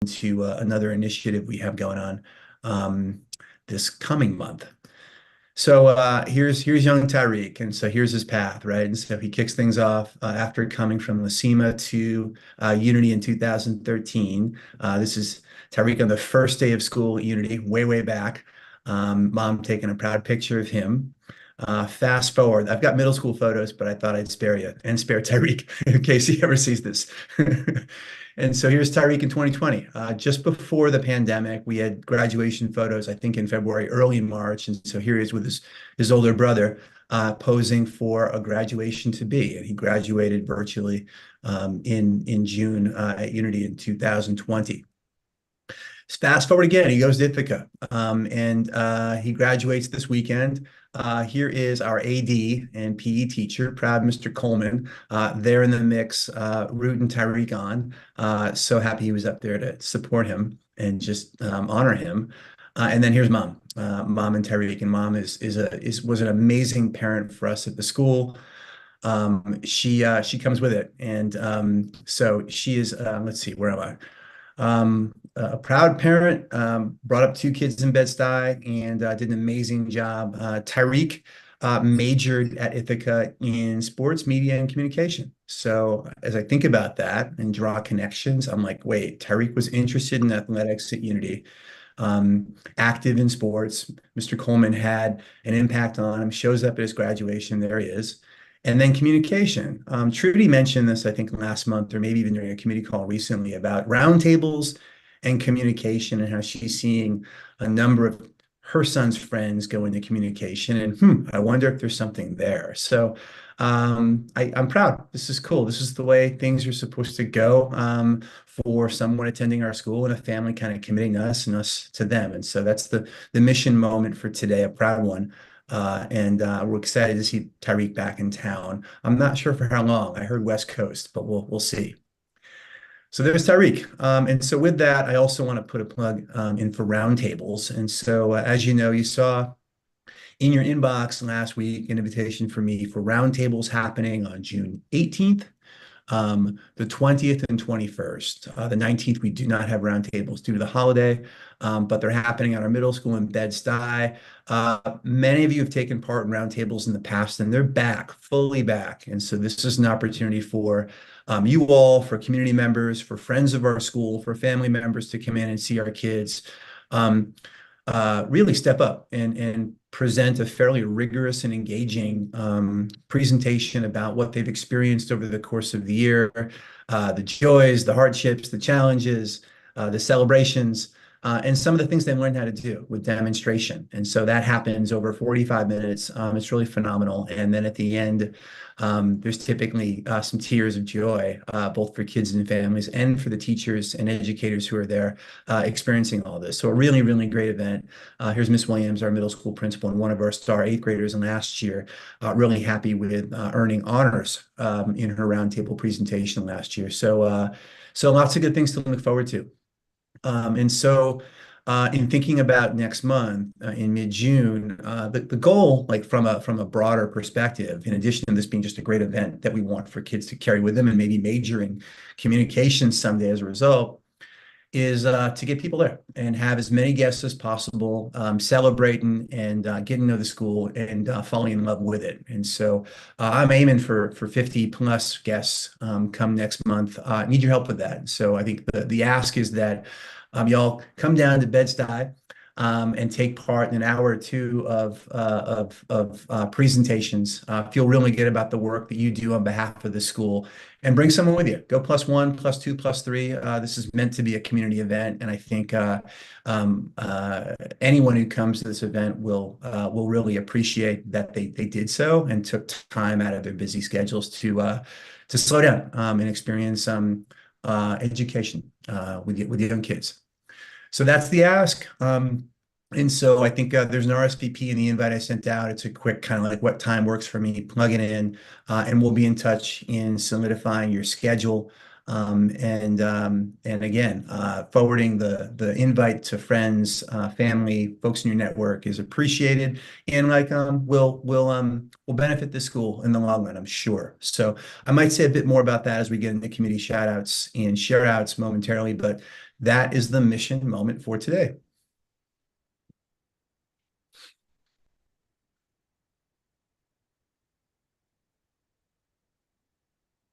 into another initiative we have going on this coming month. So here's young Tyreek, and so here's his path, right? And so he kicks things off after coming from Lacema to Unity in 2013. This is Tyreek on the first day of school at Unity, way, way back. Mom taking a proud picture of him. Fast forward, I've got middle school photos, but I thought I'd spare you and spare Tyreek in case he ever sees this. And so here's Tyreek in 2020. Just before the pandemic, we had graduation photos, I think in February, early in March. And so here he is with his older brother posing for a graduation to be. And he graduated virtually in June at Unity in 2020. Fast forward again, he goes to Ithaca, and he graduates this weekend. Here is our AD and PE teacher, proud Mr. Coleman. They're in the mix, rooting Tyreek on. So happy he was up there to support him and just honor him. And then here's mom and Tyreek, and mom was an amazing parent for us at the school. She comes with it, and so she is. Let's see, where am I? A proud parent, brought up two kids in Bed-Stuy and did an amazing job. Tyreek majored at Ithaca in sports, media, and communication. So as I think about that and draw connections, I'm like, wait, Tyreek was interested in athletics at Unity, active in sports. Mr. Coleman had an impact on him, shows up at his graduation, there he is. And then communication. Trudy mentioned this, I think, last month, or maybe even during a committee call recently, about roundtables and communication and how she's seeing a number of her son's friends go into communication. And I wonder if there's something there. So I'm proud. This is cool. This is the way things are supposed to go for someone attending our school and a family kind of committing us and us to them. And so that's the mission moment for today, a proud one. And we're excited to see Tyreek back in town. I'm not sure for how long. I heard West Coast, but we'll see. So there's Tyreek. And so with that, I also want to put a plug in for roundtables. And so as you know, you saw in your inbox last week an invitation for me for roundtables happening on June 18th, the 20th and 21st. The 19th, we do not have roundtables due to the holiday, but they're happening at our middle school in Bed-Stuy. Many of you have taken part in roundtables in the past, and they're back, fully back. And so this is an opportunity for you all, for community members, for friends of our school, for family members to come in and see our kids really step up and present a fairly rigorous and engaging presentation about what they've experienced over the course of the year, the joys, the hardships, the challenges, the celebrations, and some of the things they learned how to do with demonstration. And so that happens over 45 minutes. It's really phenomenal. And then at the end, there's typically some tears of joy, both for kids and families and for the teachers and educators who are there experiencing all this. So a really, really great event. Here's Miss Williams, our middle school principal, and one of our star eighth graders in last year, really happy with earning honors in her roundtable presentation last year. So lots of good things to look forward to. And so in thinking about next month in mid-June, the goal, like from a broader perspective, in addition to this being just a great event that we want for kids to carry with them and maybe major in communication someday as a result, is to get people there and have as many guests as possible, celebrating and getting to know the school and falling in love with it. And so I'm aiming for 50 plus guests come next month. I need your help with that. So I think the ask is that y'all come down to Bed-Stuy and take part in an hour or two of presentations. Feel really good about the work that you do on behalf of the school, and bring someone with you. Go +1, +2, +3. This is meant to be a community event, and I think anyone who comes to this event will really appreciate that they did so and took time out of their busy schedules to slow down and experience education with young kids. So that's the ask. And so I think there's an RSVP in the invite I sent out. It's a quick kind of like what time works for me, plug it in, and we'll be in touch in solidifying your schedule. And again, forwarding the invite to friends, family, folks in your network is appreciated, and like will benefit the school in the long run, I'm sure. So I might say a bit more about that as we get into committee shout outs and share outs momentarily, but That is the mission moment for today.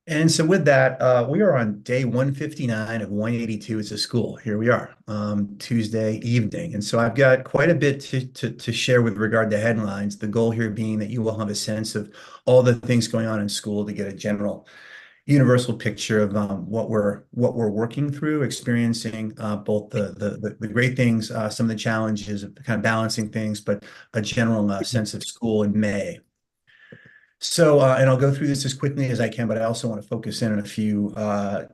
And so with that, we are on day 159 of 182 as a school. Here we are, Tuesday evening. And so I've got quite a bit to share with regard to headlines. The goal here being that you will have a sense of all the things going on in school to get a general universal picture of what we're working through, experiencing both the great things, some of the challenges of kind of balancing things, but a general sense of school in May. So, and I'll go through this as quickly as I can, but I also want to focus in on a few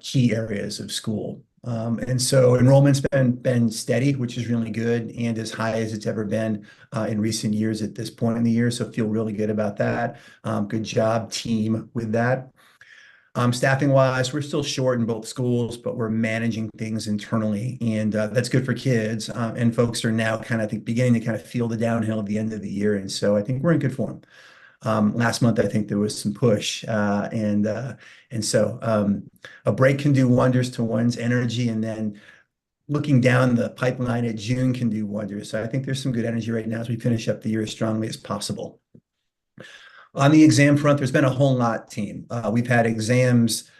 key areas of school. And so enrollment's been steady, which is really good, and as high as it's ever been in recent years at this point in the year. So feel really good about that. Good job, team, with that. Staffing wise, we're still short in both schools, but we're managing things internally, and that's good for kids. And folks are now kind of, I think, beginning to kind of feel the downhill at the end of the year, and so I think we're in good form. Last month, I think there was some push, and so a break can do wonders to one's energy, and then looking down the pipeline at June can do wonders. So I think there's some good energy right now as we finish up the year as strongly as possible. On the exam front, there's been a whole lot, team. We've had exams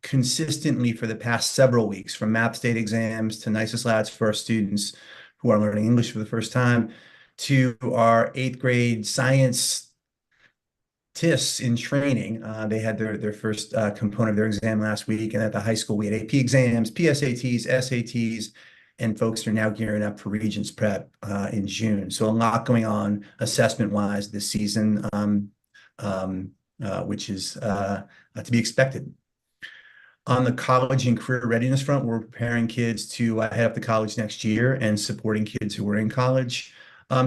consistently for the past several weeks, from math state exams to nicest labs for our students who are learning English for the first time, to our eighth grade science TIS in training. They had their first component of their exam last week, and at the high school we had AP exams, PSATs, SATs, and folks are now gearing up for Regents Prep in June. So a lot going on assessment-wise this season, which is to be expected. On the college and career readiness front, we're preparing kids to head up to college next year and supporting kids who are in college.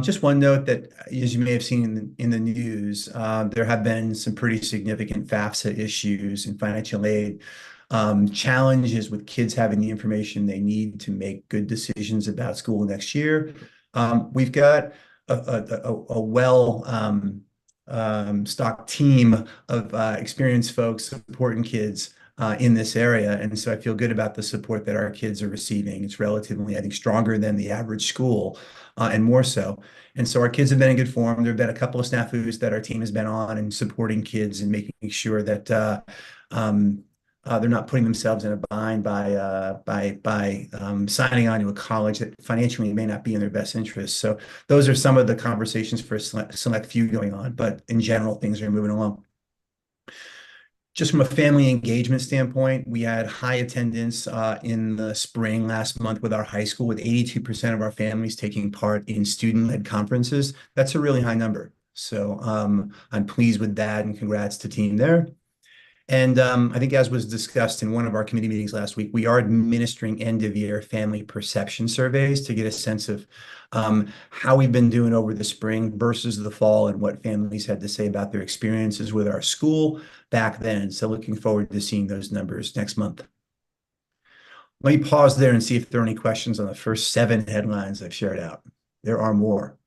Just one note that, as you may have seen in the news, there have been some pretty significant FAFSA issues and financial aid challenges with kids having the information they need to make good decisions about school next year. We've got a well stocked team of experienced folks supporting kids in this area. And so I feel good about the support that our kids are receiving. It's relatively, I think, stronger than the average school, and more so. And so our kids have been in good form. There have been a couple of snafus that our team has been on and supporting kids and making sure that they're not putting themselves in a bind by signing on to a college that financially may not be in their best interest. So those are some of the conversations for a select few going on, but in general, things are moving along. Just from a family engagement standpoint, we had high attendance in the spring last month with our high school, with 82% of our families taking part in student-led conferences. That's a really high number. So I'm pleased with that, and congrats to team there. And I think, as was discussed in one of our committee meetings last week, we are administering end-of-year family perception surveys to get a sense of how we've been doing over the spring versus the fall, and what families had to say about their experiences with our school back then. So looking forward to seeing those numbers next month. Let me pause there and see if there are any questions on the first 7 headlines I've shared out. There are more.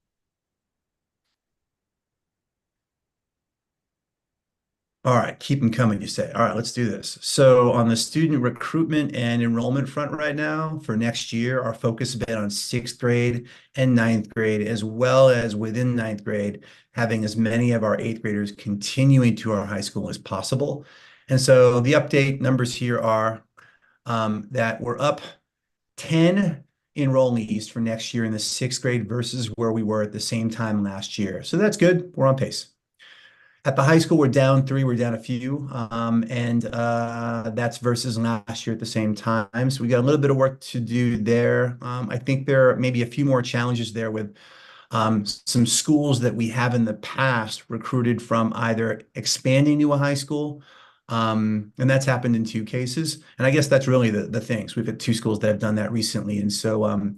All right, keep them coming, you say. All right, let's do this. So on the student recruitment and enrollment front right now, for next year, our focus has been on 6th grade and 9th grade, as well as within 9th grade, having as many of our 8th graders continuing to our high school as possible. And so the update numbers here are that we're up 10 enrollees for next year in the 6th grade versus where we were at the same time last year. So that's good. We're on pace. At the high school, we're down 3, we're down a few, and that's versus last year at the same time. So we got a little bit of work to do there. I think there are maybe a few more challenges there with some schools that we have in the past recruited from either expanding to a high school, and that's happened in 2 cases. And I guess that's really the thing. So we've had 2 schools that have done that recently. And so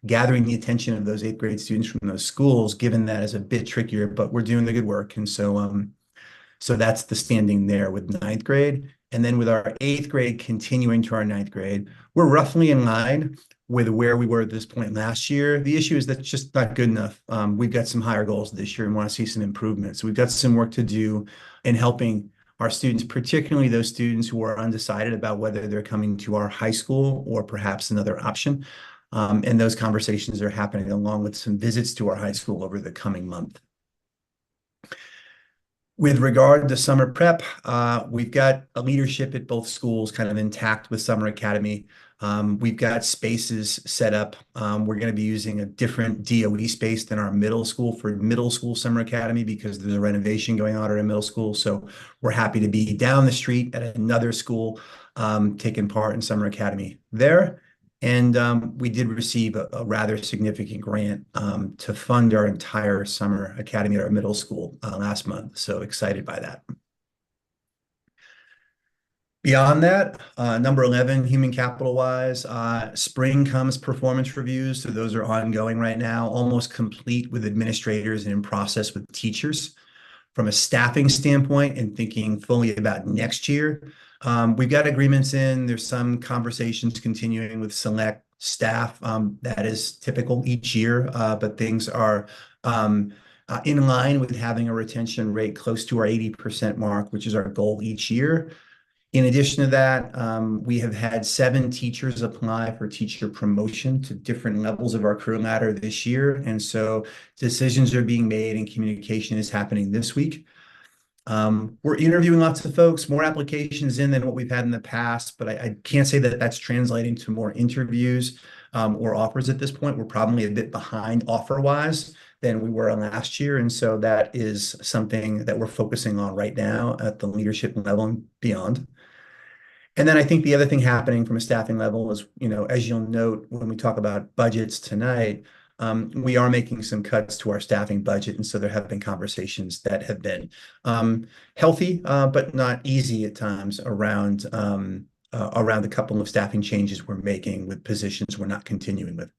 gathering the attention of those 8th grade students from those schools, given that, is a bit trickier, but we're doing the good work. And so that's the standing there with 9th grade. And then with our 8th grade continuing to our 9th grade, we're roughly in line with where we were at this point last year. The issue is that's just not good enough. We've got some higher goals this year and want to see some improvements. So we've got some work to do in helping our students, particularly those students who are undecided about whether they're coming to our high school or perhaps another option. And those conversations are happening along with some visits to our high school over the coming month. With regard to summer prep, we've got a leadership at both schools kind of intact with Summer Academy. We've got spaces set up. We're going to be using a different DOE space than our middle school for middle school Summer Academy because there's a renovation going on at our middle school. So we're happy to be down the street at another school, taking part in Summer Academy there. And we did receive a rather significant grant to fund our entire summer academy at our middle school last month. So excited by that. Beyond that, number 11, human capital wise, spring comes performance reviews. So those are ongoing right now, almost complete with administrators and in process with teachers. From a staffing standpoint and thinking fully about next year, we've got agreements in. There's some conversations continuing with select staff. That is typical each year, but things are in line with having a retention rate close to our 80% mark, which is our goal each year. In addition to that, we have had 7 teachers apply for teacher promotion to different levels of our career ladder this year. And so decisions are being made and communication is happening this week. We're interviewing lots of folks, more applications in than what we've had in the past, but I can't say that that's translating to more interviews or offers at this point. We're probably a bit behind offer-wise than we were last year. And so that is something that we're focusing on right now at the leadership level and beyond. And then I think the other thing happening from a staffing level is, as you'll note when we talk about budgets tonight, we are making some cuts to our staffing budget. And so there have been conversations that have been healthy, but not easy at times around a couple of staffing changes we're making with positions we're not continuing with.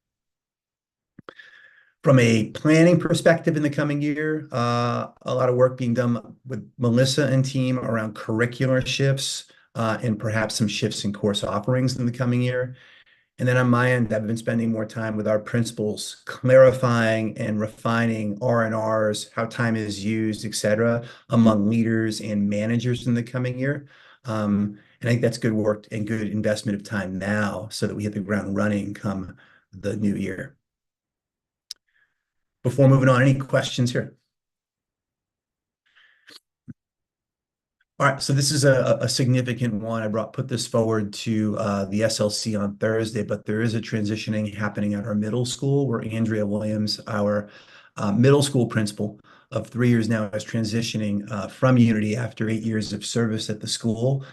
From a planning perspective in the coming year, a lot of work being done with Melissa and team around curricular shifts and perhaps some shifts in course offerings in the coming year. And then on my end, I've been spending more time with our principals, clarifying and refining R&Rs, how time is used, et cetera, among leaders and managers in the coming year. And I think that's good work and good investment of time now so that we hit the ground running come the new year. Before moving on, any questions here? All right, so this is a significant one. I put this forward to the SLC on Thursday, but there is a transitioning happening at our middle school where Andrea Williams, our middle school principal of 3 years now, is transitioning from Unity after 8 years of service at the school.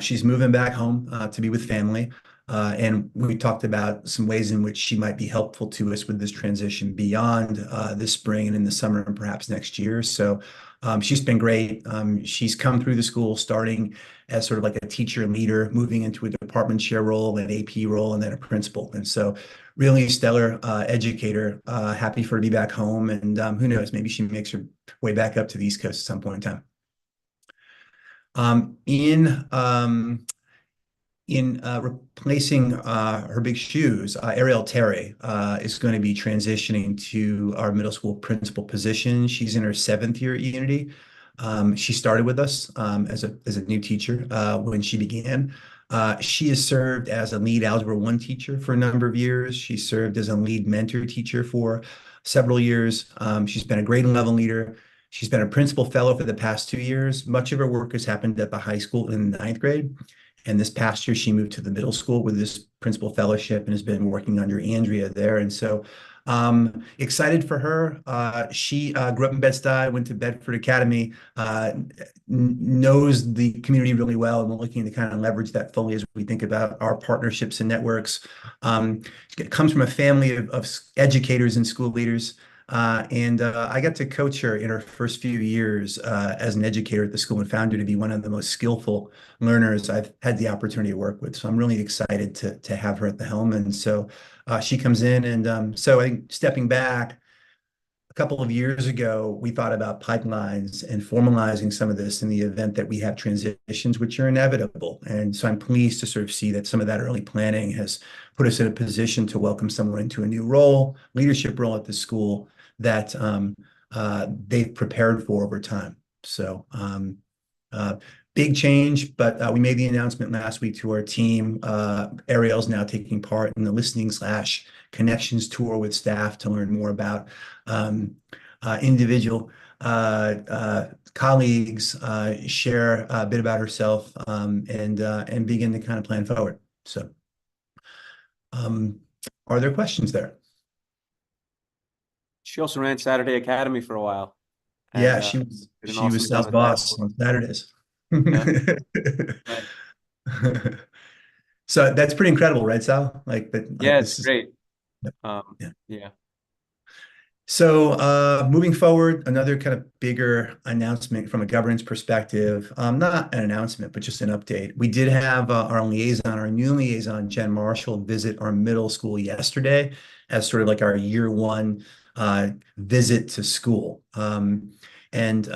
She's moving back home to be with family. And we talked about some ways in which she might be helpful to us with this transition beyond this spring and in the summer and perhaps next year. So she's been great. She's come through the school starting as sort of like a teacher leader, moving into a department chair role, an AP role, and then a principal. And so really stellar educator, happy for her to be back home. And who knows, maybe she makes her way back up to the East Coast at some point in time. In replacing her big shoes, Ariel Terry is going to be transitioning to our middle school principal position. She's in her 7th year at Unity. She started with us as a new teacher when she began. She has served as a lead Algebra 1 teacher for a number of years. She served as a lead mentor teacher for several years. She's been a grade level leader. She's been a principal fellow for the past 2 years. Much of her work has happened at the high school in the 9th grade. And this past year, she moved to the middle school with this principal fellowship and has been working under Andrea there. And so excited for her. She grew up in Bed-Stuy, went to Bedford Academy, knows the community really well, and we're looking to kind of leverage that fully as we think about our partnerships and networks. She comes from a family of educators and school leaders. And I got to coach her in her first few years as an educator at the school and found her to be one of the most skillful learners I've had the opportunity to work with. So I'm really excited to have her at the helm. And so she comes in. And so I think stepping back, a couple of years ago, we thought about pipelines and formalizing some of this in the event that we have transitions, which are inevitable. And so I'm pleased to sort of see that some of that early planning has put us in a position to welcome someone into a new role, leadership role at the school that they've prepared for over time. So big change, but we made the announcement last week to our team. Ariel's now taking part in the listening/connections tour with staff to learn more about um, individual colleagues, share a bit about herself, and begin to kind of plan forward. So, um, are there questions there? She also ran Saturday Academy for a while Yeah, and she was did an she awesome was job Sal's at that. boss on Saturdays. Yeah. Right. So that's pretty incredible, right, Sal? Like that, like Yeah, it's this is great. yeah. Yeah. Yeah. So, moving forward, another kind of bigger announcement from a governance perspective, not an announcement, but just an update. We did have our new liaison, Jen Marshall, visit our middle school yesterday as sort of like our year one visit to school. And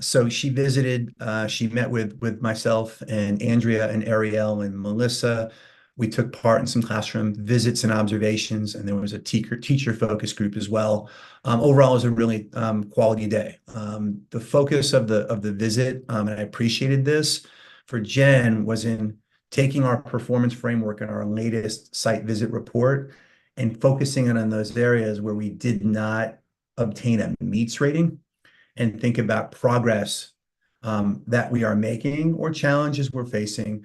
so she visited, she met with myself and Andrea and Ariel and Melissa. We took part in some classroom visits and observations, and there was a teacher focus group as well. Overall, it was a really quality day. The focus of the visit, and I appreciated this for Jen, was in taking our performance framework and our latest site visit report and focusing it on those areas where we did not obtain a meets rating and think about progress that we are making or challenges we're facing.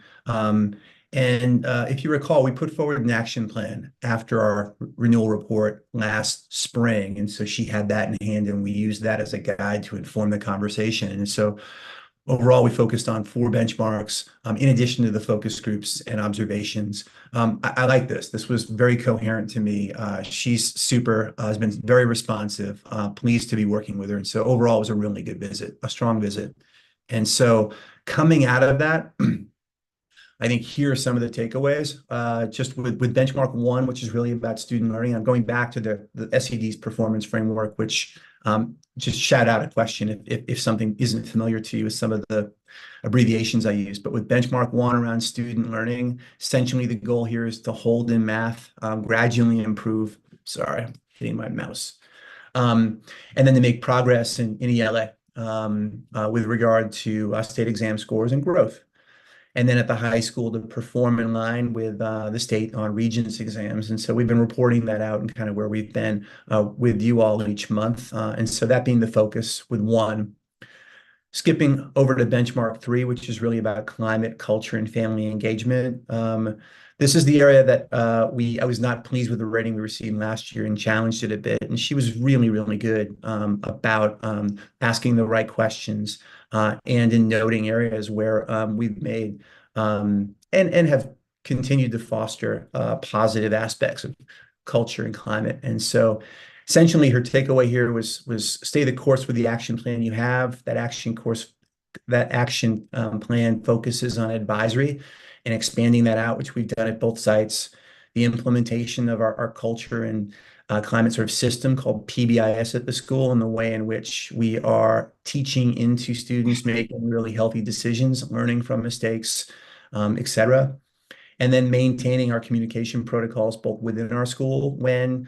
And if you recall, we put forward an action plan after our renewal report last spring. And so she had that in hand, and we used that as a guide to inform the conversation. And so overall, we focused on 4 benchmarks in addition to the focus groups and observations. I like this. This was very coherent to me. She's super, has been very responsive, pleased to be working with her. And so overall, it was a really good visit, a strong visit. And so coming out of that, I think here are some of the takeaways. Just with benchmark one, which is really about student learning. I'm going back to the SED's performance framework, which just shout out a question if something isn't familiar to you with some of the abbreviations I use. But with benchmark one around student learning, essentially the goal here is to hold in math, gradually improve. Sorry, I'm hitting my mouse. And then to make progress in ELA with regard to state exam scores and growth. And then at the high school to perform in line with the state on Regents exams. And so we've been reporting that out and kind of where we've been with you all each month. And so that being the focus with one. Skipping over to benchmark three, which is really about climate, culture, and family engagement. This is the area that I was not pleased with the rating we received last year and challenged it a bit. And she was really, really good about asking the right questions and in noting areas where we've made and have continued to foster positive aspects of culture and climate. And so essentially her takeaway here was stay the course with the action plan you have. That action plan focuses on advisory and expanding that out, which we've done at both sites. The implementation of our culture and climate sort of system called PBIS at the school, and the way in which we are teaching into students making really healthy decisions, learning from mistakes, et cetera, and then maintaining our communication protocols both within our school when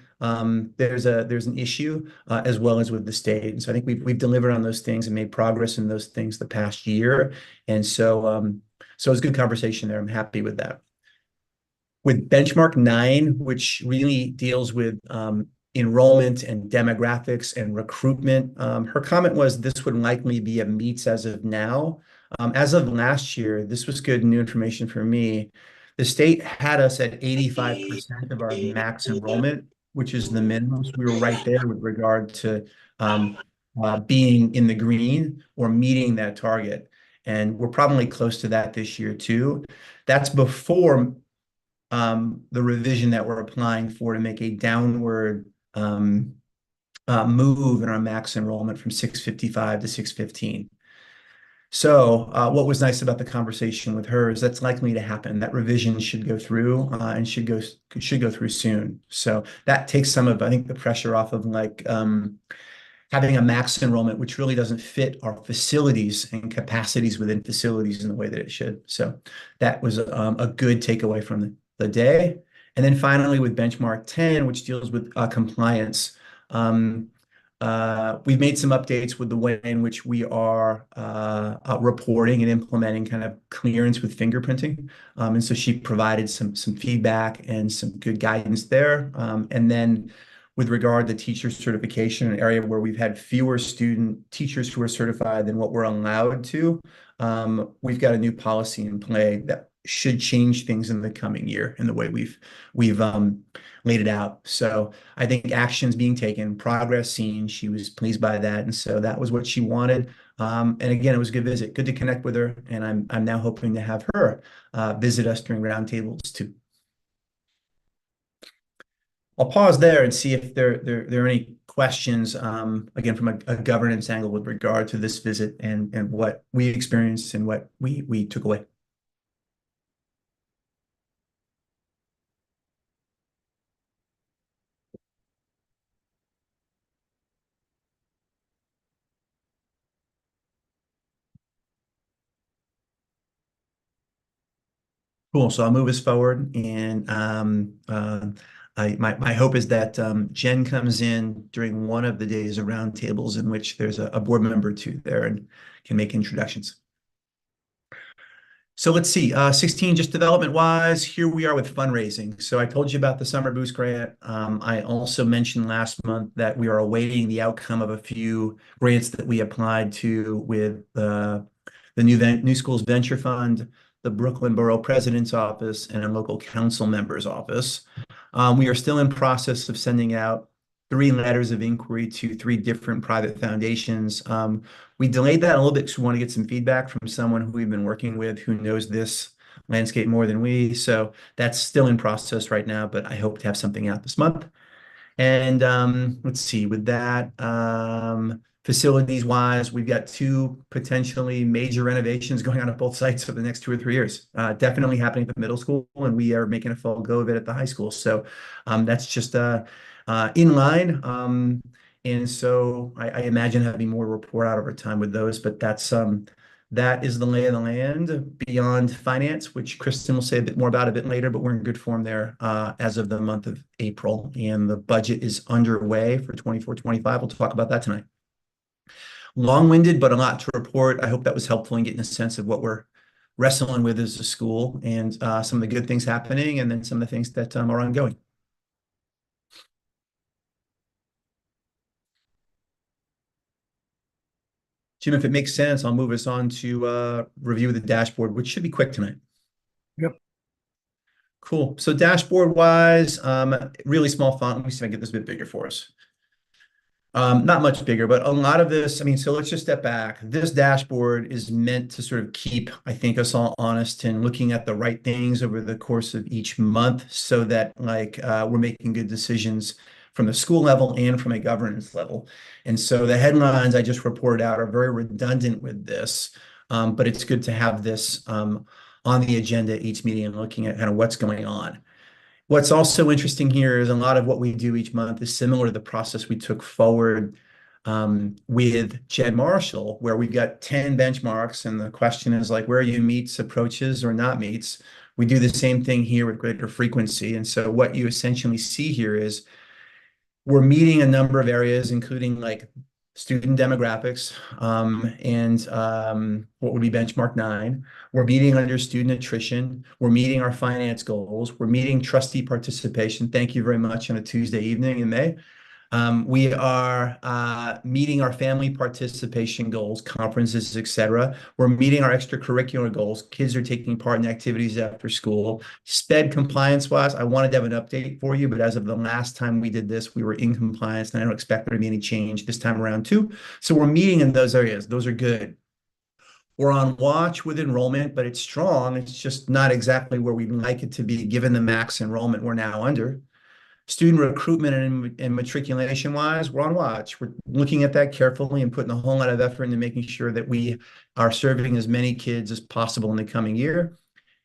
there's an issue as well as with the state. And so I think we've delivered on those things and made progress in those things the past year. And so it's a good conversation there. I'm happy with that. With benchmark 9, which really deals with enrollment and demographics and recruitment, her comment was this would likely be a meets as of now. As of last year, this was good new information for me. The state had us at 85% of our max enrollment, which is the minimum. So we were right there with regard to being in the green or meeting that target. And we're probably close to that this year too. That's before the revision that we're applying for to make a downward move in our max enrollment from 655 to 615. So what was nice about the conversation with her is that's likely to happen. That revision should go through and should go through soon. So that takes some of, I think, the pressure off of like having a max enrollment, which really doesn't fit our facilities and capacities within facilities in the way that it should. So that was a good takeaway from the day. And then finally with benchmark 10, which deals with compliance. We've made some updates with the way in which we are reporting and implementing kind of clearance with fingerprinting. And so she provided some feedback and some good guidance there. And then with regard to teacher certification, an area where we've had fewer student teachers who are certified than what we're allowed to, we've got a new policy in play that should change things in the coming year in the way we've laid it out. So I think actions being taken, progress seen. She was pleased by that, and so that was what she wanted. And again, it was a good visit, good to connect with her, and I'm now hoping to have her visit us during roundtables too. I'll pause there and see if there are any questions, again, from a governance angle with regard to this visit and what we experienced and what we took away. Cool. So I'll move us forward, and my hope is that Jen comes in during one of the days of roundtables in which there's a board member or two there and can make introductions. So let's see, 16, just development wise, here we are with fundraising. So I told you about the Summer Boost Grant. I also mentioned last month that we are awaiting the outcome of a few grants that we applied to with the New Schools Venture Fund, the Brooklyn Borough President's Office, and a local council member's office. We are still in process of sending out 3 letters of inquiry to 3 different private foundations. We delayed that a little bit because we want to get some feedback from someone who we've been working with who knows this landscape more than we. So that's still in process right now, but I hope to have something out this month. And let's see, with that, facilities wise, we've got 2 potentially major renovations going on at both sites for the next 2 or 3 years. Definitely happening at the middle school, and we are making a full go of it at the high school. So that's just in line. And so I imagine having more report out over time with those, but that is the lay of the land beyond finance, which Kristen will say a bit more about a bit later, but we're in good form there as of the month of April, and the budget is underway for 24-25. We'll talk about that tonight. Long-winded, but a lot to report. I hope that was helpful in getting a sense of what we're wrestling with as a school and some of the good things happening and then some of the things that are ongoing. Jim, if it makes sense, I'll move us on to review the dashboard, which should be quick tonight. Yep. Cool. So dashboard wise, really small font. Let me see if I can get this a bit bigger for us. Not much bigger, but a lot of this, I mean, so let's just step back. This dashboard is meant to sort of keep, I think, us all honest and looking at the right things over the course of each month so that we're making good decisions from the school level and from a governance level. And so the headlines I just reported out are very redundant with this, but it's good to have this on the agenda each meeting and looking at kind of what's going on. What's also interesting here is a lot of what we do each month is similar to the process we took forward with Jen Marshall, where we've got 10 benchmarks, and the question is like, where are you meets, approaches, or not meets? We do the same thing here with greater frequency. And so what you essentially see here is we're meeting a number of areas, including like student demographics and what would be benchmark 9. We're meeting under student attrition. We're meeting our finance goals. We're meeting trustee participation. Thank you very much on a Tuesday evening in May. We are meeting our family participation goals, conferences, etc. We're meeting our extracurricular goals. Kids are taking part in activities after school. SPED compliance-wise, I wanted to have an update for you, but as of the last time we did this, we were in compliance, and I don't expect there to be any change this time around too. So we're meeting in those areas. Those are good. We're on watch with enrollment, but it's strong. It's just not exactly where we'd like it to be given the max enrollment we're now under. Student recruitment and matriculation wise, we're on watch. We're looking at that carefully and putting a whole lot of effort into making sure that we are serving as many kids as possible in the coming year.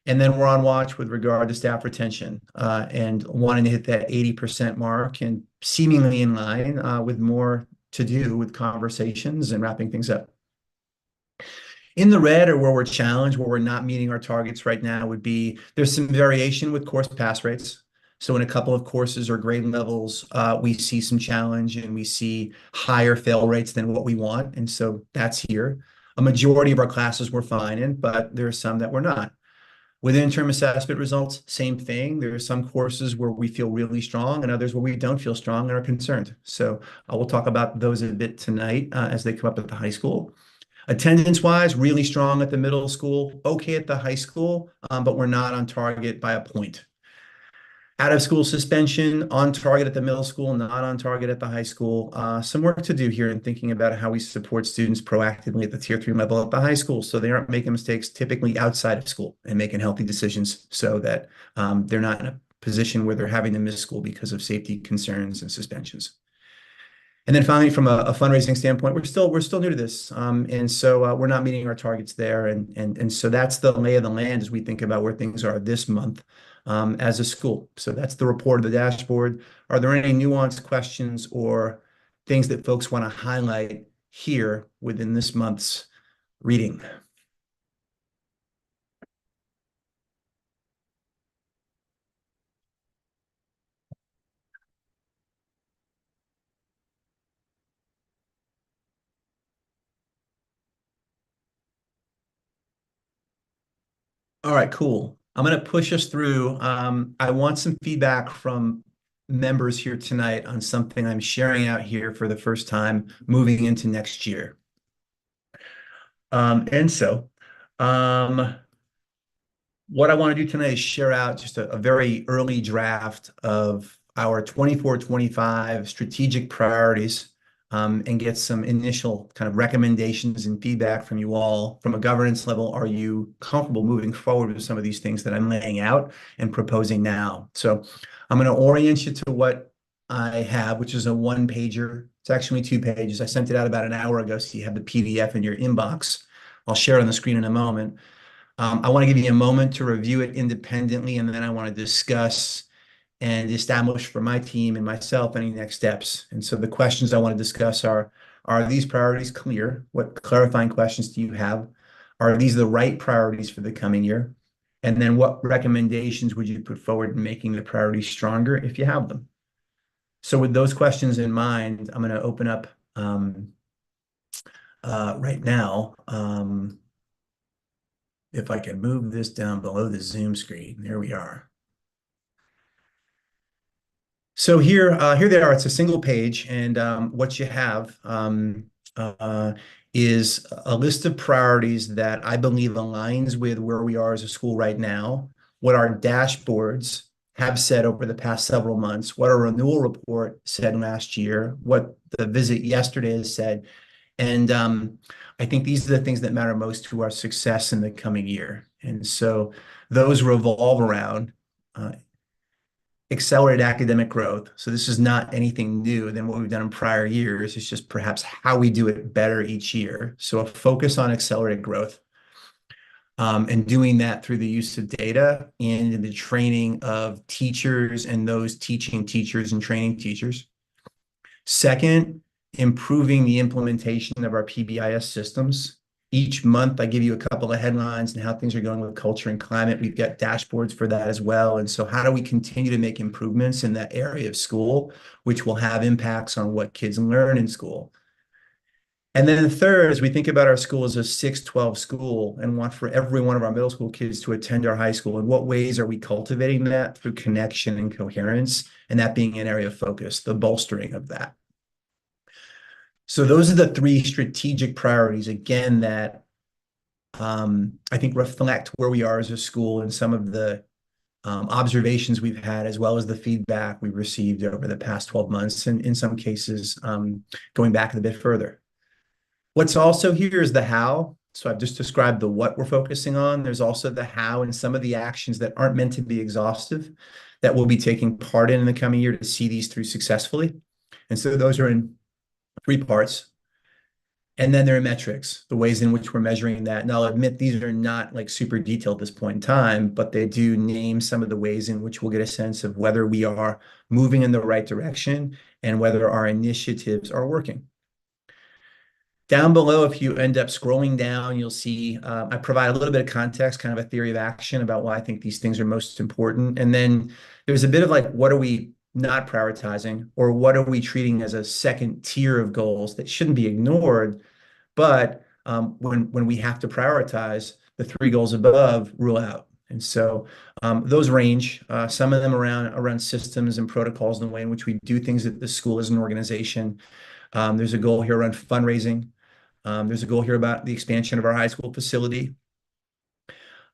And then we're on watch with regard to staff retention and wanting to hit that 80% mark and seemingly in line with more to do with conversations and wrapping things up. In the red, or where we're challenged, where we're not meeting our targets right now, would be there's some variation with course pass rates. So in a couple of courses or grade levels, we see some challenge and we see higher fail rates than what we want. And so that's here. A majority of our classes we're fine in, but there are some that we're not. With interim assessment results, same thing. There are some courses where we feel really strong and others where we don't feel strong and are concerned. So I will talk about those a bit tonight as they come up at the high school. Attendance-wise, really strong at the middle school, okay at the high school, but we're not on target by a point. Out of school suspension, on target at the middle school, not on target at the high school. Some work to do here in thinking about how we support students proactively at the tier 3 level at the high school so they aren't making mistakes typically outside of school and making healthy decisions so that they're not in a position where they're having to miss school because of safety concerns and suspensions. And then finally, from a fundraising standpoint, we're still new to this, and so we're not meeting our targets there, and so that's the lay of the land as we think about where things are this month as a school. So that's the report of the dashboard. Are there any nuanced questions or things that folks want to highlight here within this month's reading? All right, cool. I'm going to push us through. I want some feedback from members here tonight on something I'm sharing out here for the first time moving into next year. And so, um, what I want to do tonight is share out just a very early draft of our 24-25 strategic priorities and get some initial kind of recommendations and feedback from you all from a governance level. Are you comfortable moving forward with some of these things that I'm laying out and proposing now? So I'm going to orient you to what I have, which is a one pager. It's actually 2 pages. I sent it out about an hour ago, so you have the PDF in your inbox. I'll share it on the screen in a moment. I want to give you a moment to review it independently, and then I want to discuss and establish for my team and myself any next steps. And so the questions I want to discuss are these priorities clear? What clarifying questions do you have? Are these the right priorities for the coming year? And then what recommendations would you put forward in making the priorities stronger if you have them? So with those questions in mind, I'm going to open up right now. If I can move this down below the Zoom screen, there we are. So here they are. It's a single page, and what you have is a list of priorities that I believe aligns with where we are as a school right now, what our dashboards have said over the past several months, what our renewal report said last year, what the visit yesterday has said, and I think these are the things that matter most to our success in the coming year. And so those revolve around accelerated academic growth. So this is not anything new than what we've done in prior years. It's just perhaps how we do it better each year. So a focus on accelerated growth and doing that through the use of data and the training of teachers and those teaching teachers and training teachers. Second, improving the implementation of our PBIS systems. Each month, I give you a couple of headlines and how things are going with culture and climate. We've got dashboards for that as well. And so how do we continue to make improvements in that area of school, which will have impacts on what kids learn in school? And then the third, as we think about our school as a 6-12 school and want for every one of our middle school kids to attend our high school, in what ways are we cultivating that through connection and coherence, and that being an area of focus, the bolstering of that. So those are the three strategic priorities, again, that I think reflect where we are as a school and some of the observations we've had, as well as the feedback we've received over the past 12 months, and in some cases, going back a bit further. What's also here is the how. So I've just described the what we're focusing on. There's also the how and some of the actions that aren't meant to be exhaustive that we'll be taking part in the coming year to see these through successfully. And so those are in 3 parts. And then there are metrics, the ways in which we're measuring that. And I'll admit these are not like super detailed at this point in time, but they do name some of the ways in which we'll get a sense of whether we are moving in the right direction and whether our initiatives are working. Down below, if you end up scrolling down, you'll see I provide a little bit of context, kind of a theory of action about why I think these things are most important. And then there's a bit of like, what are we not prioritizing, or what are we treating as a second tier of goals that shouldn't be ignored? But when we have to prioritize, the three goals above rule out. And so those range, some of them around systems and protocols and the way in which we do things at the school as an organization. There's a goal here around fundraising. There's a goal here about the expansion of our high school facility.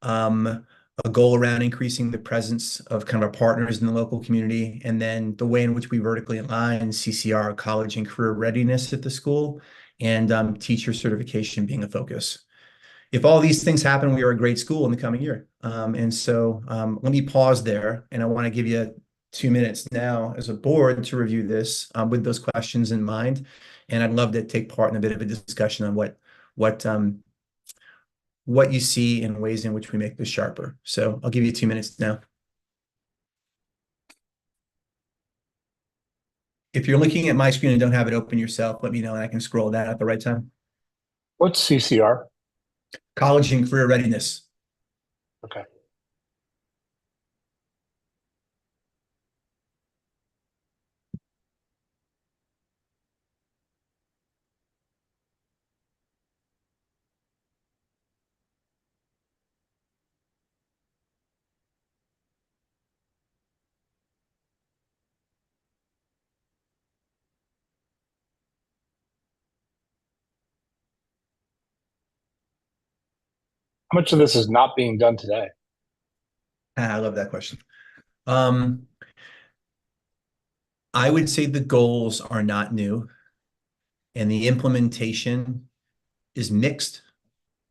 A goal around increasing the presence of kind of our partners in the local community, and then the way in which we vertically align CCR, college and career readiness at the school, and teacher certification being a focus. If all these things happen, we are a great school in the coming year. And so let me pause there, and I want to give you 2 minutes now as a board to review this with those questions in mind. And I'd love to take part in a bit of a discussion on what what you see and ways in which we make this sharper. So I'll give you 2 minutes now. If you're looking at my screen and don't have it open yourself, let me know and I can scroll that at the right time. What's CCR? College and career readiness. Okay. How much of this is not being done today? I love that question. Um, I would say the goals are not new and the implementation is mixed,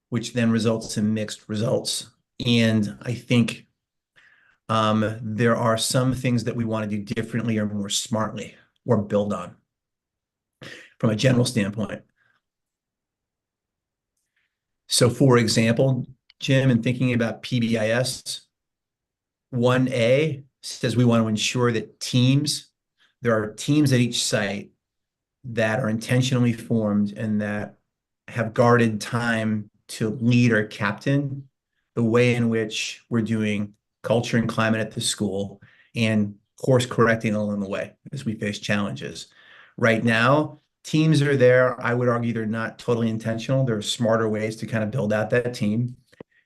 which then results in mixed results. And I think there are some things that we want to do differently or more smartly or build on from a general standpoint. So for example, Jim, in thinking about PBIS, 1A says we want to ensure that there are teams at each site that are intentionally formed and that have guarded time to lead or captain the way in which we're doing culture and climate at the school and course correcting along the way as we face challenges. Right now, teams are there. I would argue they're not totally intentional. There are smarter ways to kind of build out that team.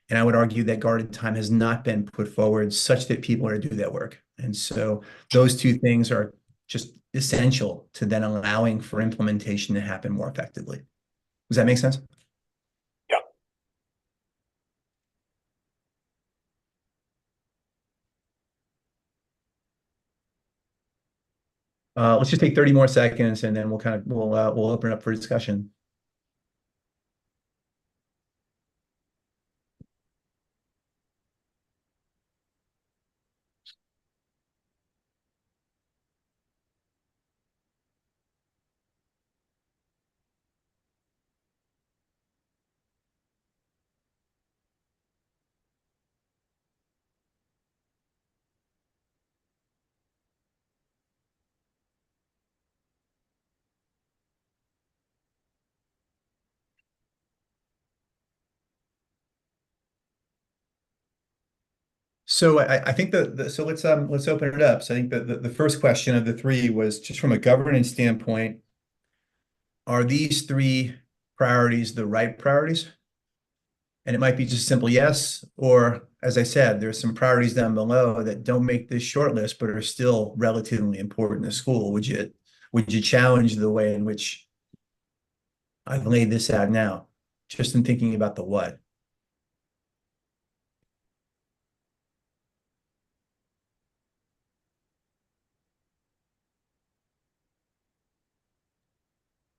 And I would argue that guarded time has not been put forward such that people are to do that work. And so those two things are just essential to then allowing for implementation to happen more effectively. Does that make sense? Yeah. Let's just take 30 more seconds and then we'll open it up for discussion. So I think so let's open it up. So I think the first question of the three was just from a governance standpoint, are these three priorities the right priorities? And it might be just simple yes, or as I said, there's some priorities down below that don't make this short list, but are still relatively important to school. Would you challenge the way in which I've laid this out now, just in thinking about the what?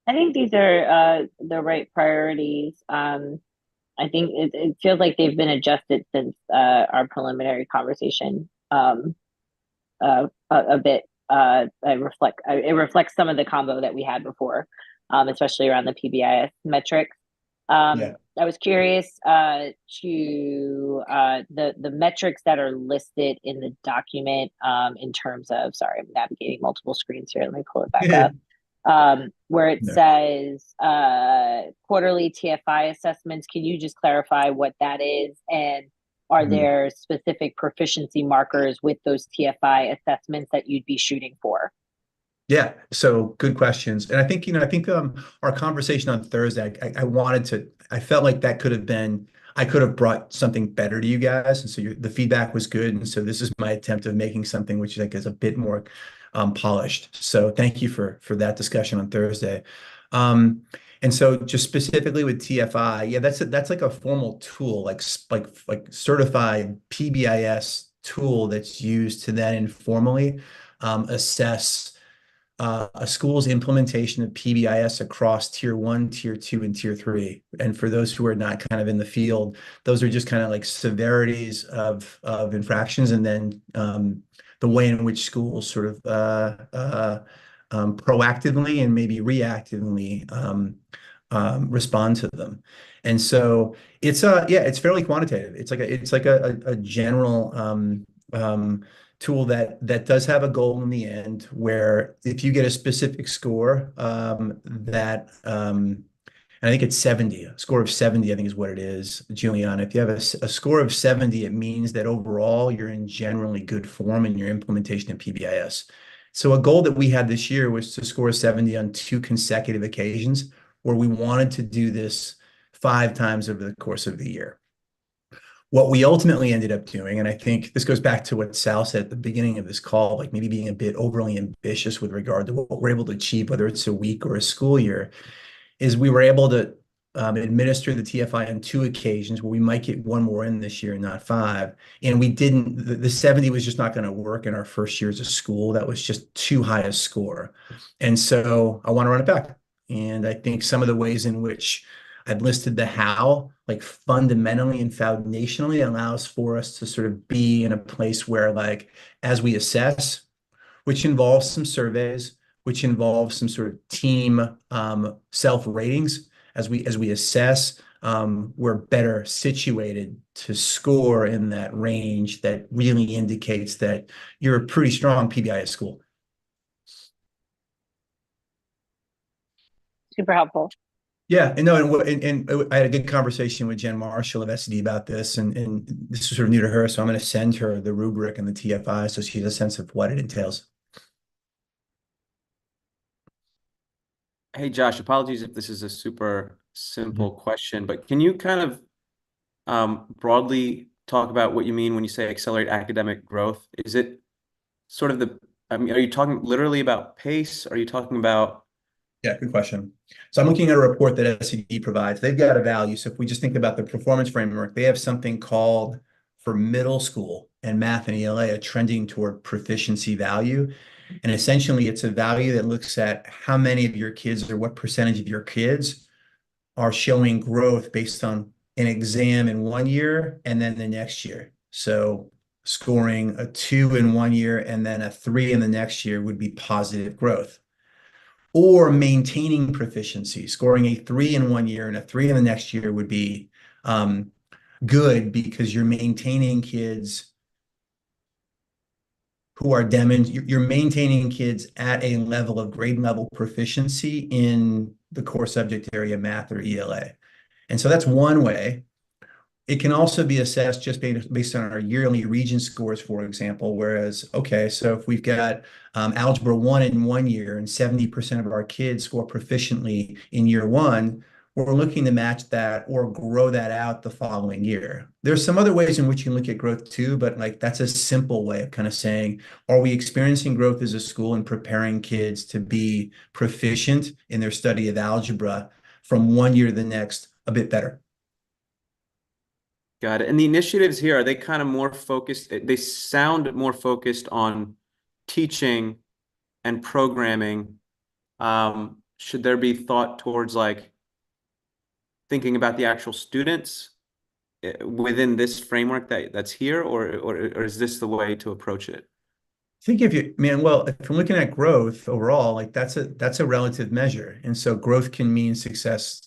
I think these are the right priorities. I think it feels like they've been adjusted since our preliminary conversation a bit. It reflects some of the combo that we had before, especially around the PBIS metrics. Yeah. I was curious to the metrics that are listed in the document in terms of, sorry, I'm navigating multiple screens here. Let me pull it back up. where it No. says quarterly TFI assessments. Can you just clarify what that is? And are Mhm. there specific proficiency markers with those TFI assessments that you'd be shooting for? Yeah, so good questions. And I think, our conversation on Thursday, I felt like that could have been, I could have brought something better to you guys. And so the feedback was good. And so this is my attempt of making something which I think is a bit more polished. So thank you for that discussion on Thursday. Um, and so just specifically with TFI, yeah, that's like a formal tool, like certified PBIS tool that's used to then informally assess a school's implementation of PBIS across tier one, tier two, and tier three. And for those who are not kind of in the field, those are just kind of like severities of infractions, and then the way in which schools sort of proactively and maybe reactively respond to them. And so it's fairly quantitative. It's like a general tool that does have a goal in the end, where if you get a specific score, and I think it's 70, a score of 70, I think is what it is, Juliana. If you have a score of 70, it means that overall you're in generally good form in your implementation of PBIS. So a goal that we had this year was to score 70 on 2 consecutive occasions, where we wanted to do this 5 times over the course of the year. What we ultimately ended up doing, and I think this goes back to what Sal said at the beginning of this call, like maybe being a bit overly ambitious with regard to what we're able to achieve, whether it's a week or a school year, is we were able to administer the TFI on 2 occasions, where we might get one more in this year and not 5. And we didn't, the 70 was just not going to work in our first years of school. That was just too high a score. And so I want to run it back. And I think some of the ways in which I've listed the how, like fundamentally and foundationally, allows for us to sort of be in a place where, like, as we assess, which involves some surveys, which involves some sort of team self ratings. As we assess, we're better situated to score in that range that really indicates that you're a pretty strong PBIS school. Super helpful. Yeah, and no, and I had a good conversation with Jen Marshall of SD about this, and this is sort of new to her, so I'm going to send her the rubric and the TFI so she has a sense of what it entails. Hey, Josh, apologies if this is a super simple Mhm. question, but can you kind of broadly talk about what you mean when you say accelerate academic growth? Is it sort of I mean, are you talking literally about pace? Are you talking about, Yeah, good question. So I'm looking at a report that SED provides. They've got a value. So if we just think about the performance framework, they have something called, for middle school and math and ELA, a trending toward proficiency value. And essentially, it's a value that looks at how many of your kids, or what percentage of your kids, are showing growth based on an exam in one year and then the next year. So scoring a 2 in one year and then a 3 in the next year would be positive growth, or maintaining proficiency. Scoring a 3 in one year and a 3 in the next year would be good, because you're maintaining kids you're maintaining kids at a level of grade level proficiency in the core subject area, math or ELA. And so that's one way. It can also be assessed just based on our yearly region scores, for example. Whereas, okay, so if we've got Algebra 1 in one year and 70% of our kids score proficiently in year one, we're looking to match that or grow that out the following year. There's some other ways in which you can look at growth too, but like that's a simple way of kind of saying, are we experiencing growth as a school and preparing kids to be proficient in their study of algebra from one year to the next a bit better? got it? And the initiatives here, are they kind of more focused? They sound more focused on teaching and programming. Should there be thought towards like thinking about the actual students within this framework that's here, or is this the way to approach it? Think if you, man, well, if we're looking at growth overall, like that's a relative measure. And so growth can mean success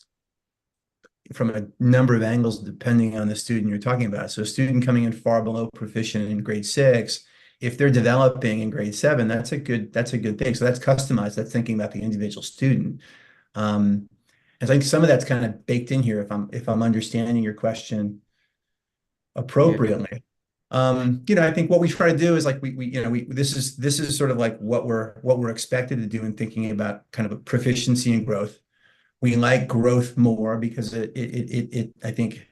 from a number of angles depending on the student you're talking about. So a student coming in far below proficient in grade 6 if they're developing in grade 7, that's a good thing. So that's customized. That's thinking about the individual student. Um, I think some of that's kind of baked in here if I'm understanding your question Yeah. appropriately. I think what we try to do is like we this is sort of like what we're expected to do in thinking about kind of a proficiency and growth. We like growth more because it I think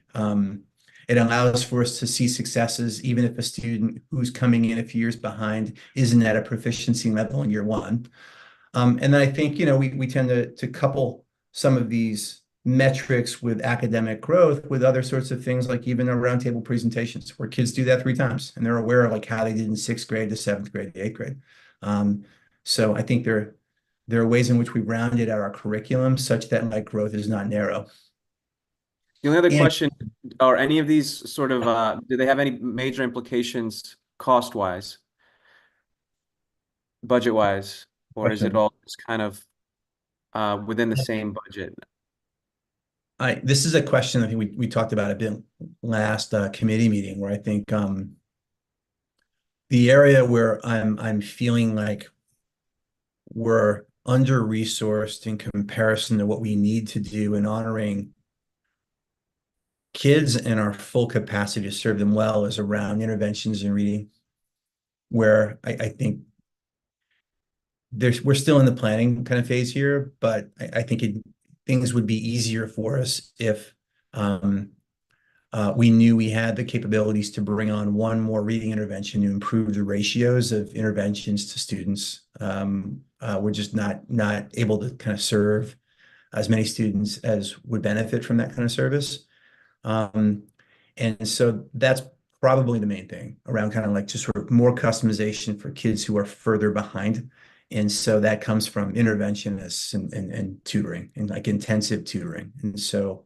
it allows for us to see successes even if a student who's coming in a few years behind isn't at a proficiency level in year one. And then I think, we tend to couple some of these metrics with academic growth with other sorts of things like even our roundtable presentations where kids do that 3 times and they're aware of like how they did in 6th grade to 7th grade to 8th grade. Um, so I think there are ways in which we rounded out our curriculum such that like growth is not narrow. The only other And question, are any of these sort of, do they have any major implications cost-wise, budget-wise, or is it question. all just kind of within the same budget? This is a question I think we talked about a bit last committee meeting where I think the area where I'm feeling like we're under-resourced in comparison to what we need to do in honoring kids and our full capacity to serve them well is around interventions in reading, where I think we're still in the planning kind of phase here, but I think things would be easier for us if um, we knew we had the capabilities to bring on one more reading intervention to improve the ratios of interventions to students. We're just not able to kind of serve as many students as would benefit from that kind of service. Um, and so that's probably the main thing around kind of like just sort of more customization for kids who are further behind. And so that comes from interventionists and tutoring and like intensive tutoring. And so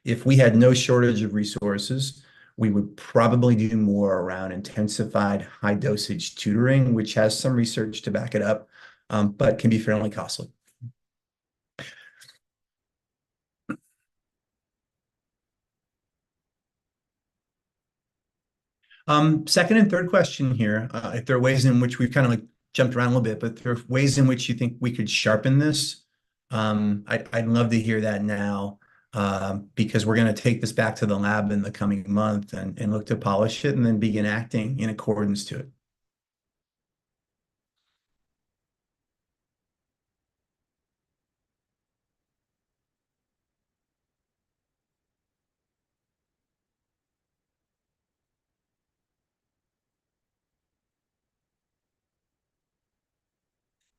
if we had no shortage of resources, we would probably do more around intensified high dosage tutoring, which has some research to back it up, but can be fairly costly. Second and third question here, if there are ways in which we've kind of like jumped around a little bit, but there are ways in which you think we could sharpen this. I'd love to hear that now, because we're going to take this back to the lab in the coming month and look to polish it and then begin acting in accordance to it.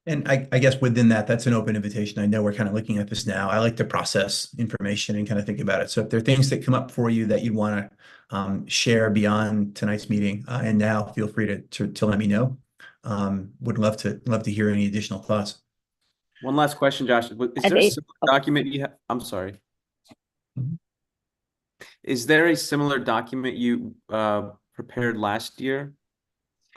And I guess within that, that's an open invitation. I know we're kind of looking at this now. I like to process information and kind of think about it. So if there are things that come up for you that you want to share beyond tonight's meeting, and now feel free to let me know. Would love to hear any additional thoughts. One last question, Josh. Is I there a think, similar document you have? I'm sorry. Mhm. Is there a similar document you prepared last year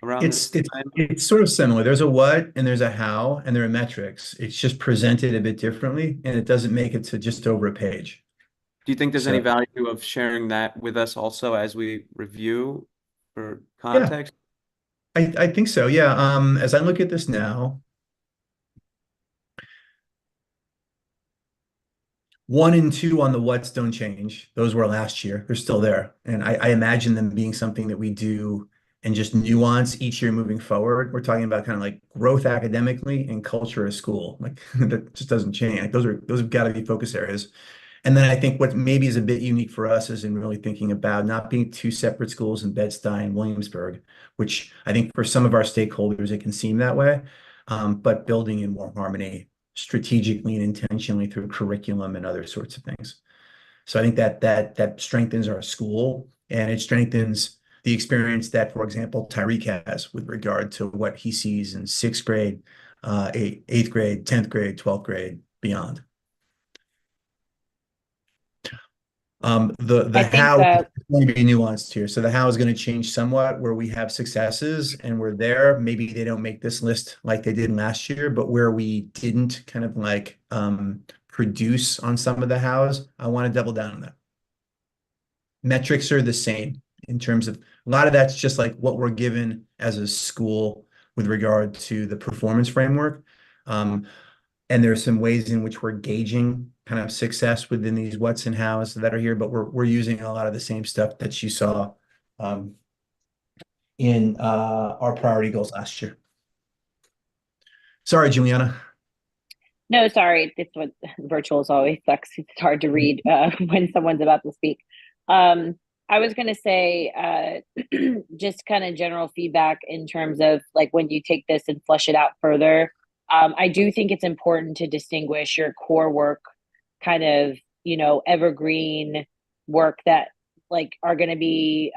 around this It's it's time? it's sort of similar. There's a what and there's a how and there are metrics. It's just presented a bit differently and it doesn't make it to just over a page. Do you think there's any So value of sharing that with us also as we review for yeah, context? I think so. Yeah. As I look at this now, 1 and 2 on the what's don't change. Those were last year. They're still there. And I imagine them being something that we do and just nuance each year moving forward. We're talking about kind of like growth academically and culture of school. Like that just doesn't change. Like those have got to be focus areas. And then I think what maybe is a bit unique for us is in really thinking about not being 2 separate schools in Bed-Stuy and Williamsburg, which I think for some of our stakeholders, it can seem that way, but building in more harmony strategically and intentionally through curriculum and other sorts of things. So I think that strengthens our school and it strengthens the experience that, for example, Tyreek has with regard to what he sees in 6th grade, 8th grade, 10th grade, 12th grade, beyond. The I think, how is going to be nuanced here. So the how is going to change somewhat where we have successes and we're there. Maybe they don't make this list like they did last year, but where we didn't kind of like produce on some of the hows, I want to double down on that. Metrics are the same. in terms of a lot of that's just like what we're given as a school with regard to the performance framework. And there's some ways in which we're gauging kind of success within these what's and hows that are here, but we're using a lot of the same stuff that you saw in our priority goals last year. Sorry, Juliana. No, sorry. It's what virtuals always sucks. It's hard to read when someone's about to speak. I was going to say just kind of general feedback in terms of like when you take this and flesh it out further. I do think it's important to distinguish your core work, kind of, evergreen work that like are going to be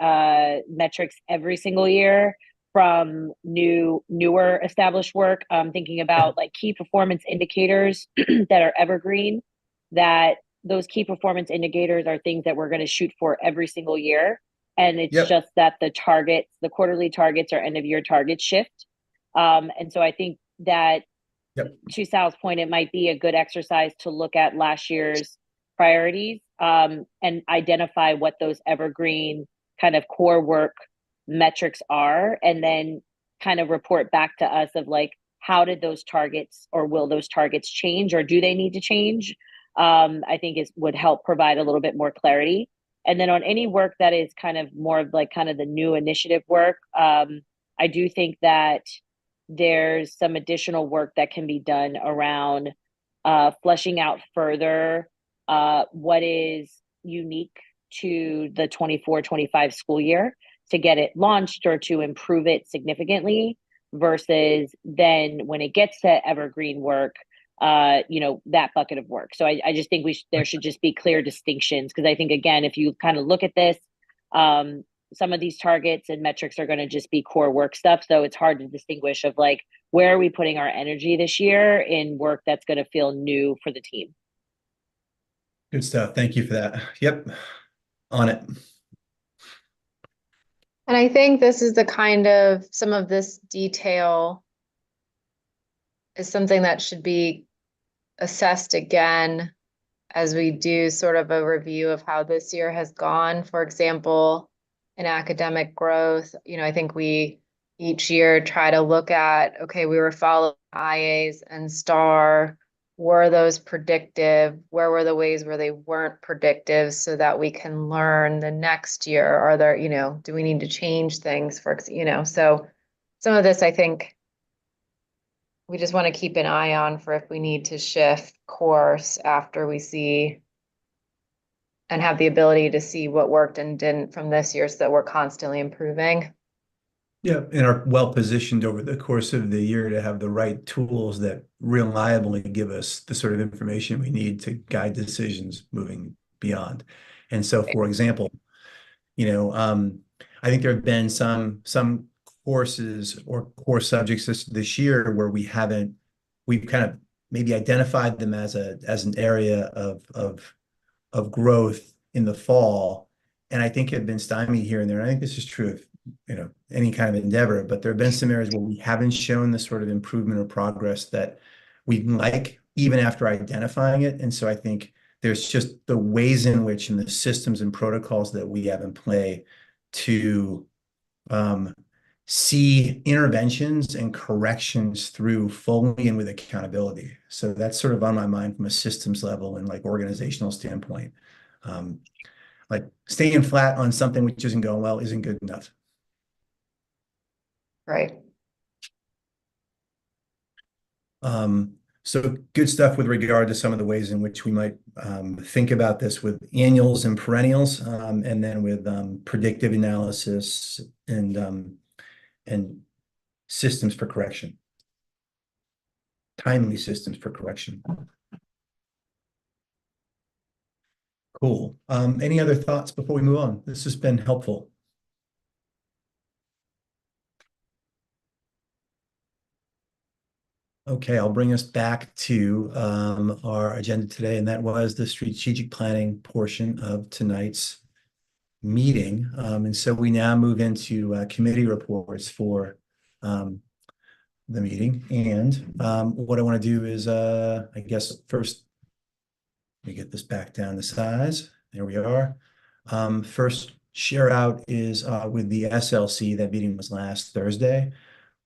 metrics every single year from newer established work. Thinking about like key performance indicators that are evergreen, that those key performance indicators are things that we're going to shoot for every single year. And it's Yep. just that the quarterly targets or end of year targets shift. And so I think that Yep. to Sal's point, it might be a good exercise to look at last year's priorities and identify what those evergreen kind of core work metrics are, and then kind of report back to us of like, how did those targets or will those targets change or do they need to change? I think would help provide a little bit more clarity. And then on any work that is kind of more of like kind of the new initiative work, I do think that there's some additional work that can be done around fleshing out further what is unique to the 24-25 school year to get it launched or to improve it significantly, versus then when it gets to evergreen work, that bucket of work. So I just think there should just be clear distinctions, because I think, again, if you kind of look at this, some of these targets and metrics are going to just be core work stuff. So it's hard to distinguish of like, where are we putting our energy this year in work that's going to feel new for the team. Good stuff. Thank you for that. Yep. On it. And I think this is the kind of, some of this detail is something that should be assessed again as we do sort of a review of how this year has gone. For example, in academic growth, I think we each year try to look at, okay, we were following IAs and STAR. Were those predictive? Where were the ways where they weren't predictive, so that we can learn the next year? Are there, do we need to change things so some of this, I think we just want to keep an eye on for if we need to shift course after we see and have the ability to see what worked and didn't from this year, so that we're constantly improving. Yeah, and are well positioned over the course of the year to have the right tools that reliably give us the sort of information we need to guide decisions moving beyond. And so, for example, I think there have been some courses or core subjects this year where we've kind of maybe identified them as an area of growth in the fall, and I think have been stymied here and there. And I think this is true of any kind of endeavor, but there have been some areas where we haven't shown the sort of improvement or progress that we'd like, even after identifying it. And so I think there's just the ways in which, and the systems and protocols that we have in play to see interventions and corrections through fully and with accountability. So that's sort of on my mind from a systems level and like organizational standpoint. Like staying flat on something which isn't going well isn't good enough. Right. So good stuff with regard to some of the ways in which we might think about this with annuals and perennials, and then with predictive analysis and systems for correction, timely systems for correction. Cool. Any other thoughts before we move on? This has been helpful. Okay, I'll bring us back to our agenda today, and that was the strategic planning portion of tonight's meeting. And so we now move into committee reports for the meeting. And what I want to do is, I guess, first, let me get this back down to size. There we are. First, share out is with the SLC. That meeting was last Thursday.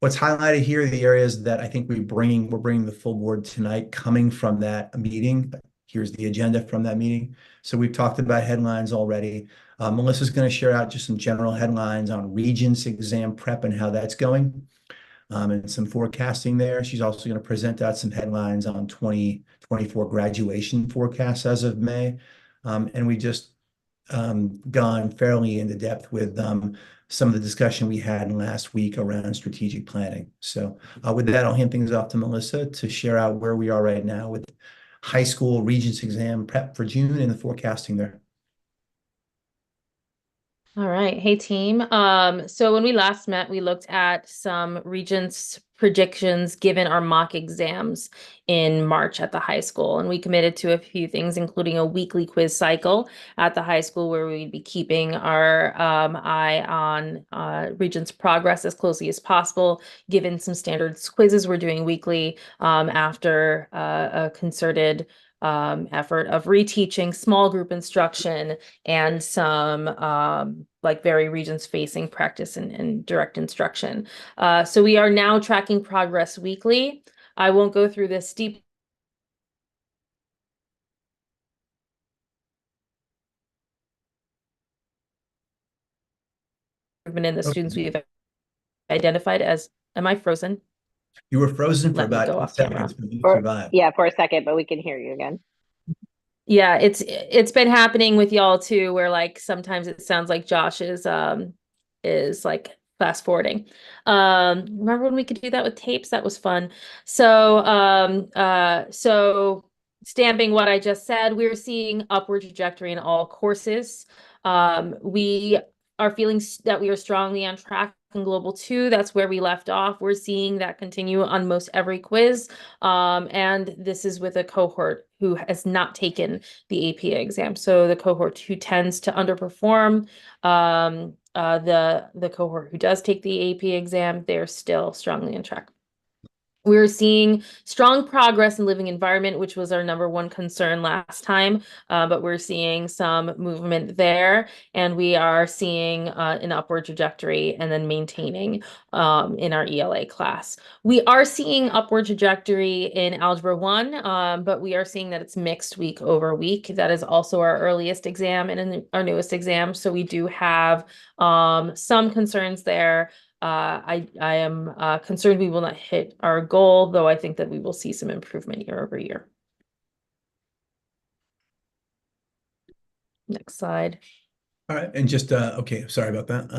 What's highlighted here are the areas that I think we're bringing the full board tonight coming from that meeting. Here's the agenda from that meeting. So we've talked about headlines already. Melissa's going to share out just some general headlines on Regents exam prep and how that's going, and some forecasting there. She's also going to present out some headlines on 2024 graduation forecasts as of May. And we just gone fairly into depth with some of the discussion we had last week around strategic planning. So with that, I'll hand things off to Melissa to share out where we are right now with high school Regents exam prep for June and the forecasting there. All right. Hey, team. So when we last met, we looked at some Regents predictions given our mock exams in March at the high school. And we committed to a few things, including a weekly quiz cycle at the high school where we'd be keeping our eye on Regents' progress as closely as possible, given some standard quizzes we're doing weekly after a concerted effort of reteaching small group instruction and some like very Regents facing practice and direct instruction. So we are now tracking progress weekly. I won't go through this deep improvement in the students we've identified as, am I frozen? You were frozen for Let me about go 8 off camera. seconds, but you For, survived. yeah, for a second, but we can hear you again. Yeah, it's been happening with y'all too, where like sometimes it sounds like Josh is like fast forwarding. Remember when we could do that with tapes? That was fun. So stamping what I just said, we're seeing upward trajectory in all courses. We are feeling that we are strongly on track in Global 2. That's where we left off. We're seeing that continue on most every quiz. And this is with a cohort who has not taken the AP exam. So the cohort who tends to underperform, the cohort who does take the AP exam, they're still strongly on track. We're seeing strong progress in living environment, which was our #1 concern last time, but we're seeing some movement there, and we are seeing an upward trajectory and then maintaining in our ELA class. We are seeing upward trajectory in Algebra 1, but we are seeing that it's mixed week over week. That is also our earliest exam and our newest exam, so we do have some concerns there. I am concerned we will not hit our goal, though I think that we will see some improvement year over year. Next slide. All right, and just okay, sorry about that.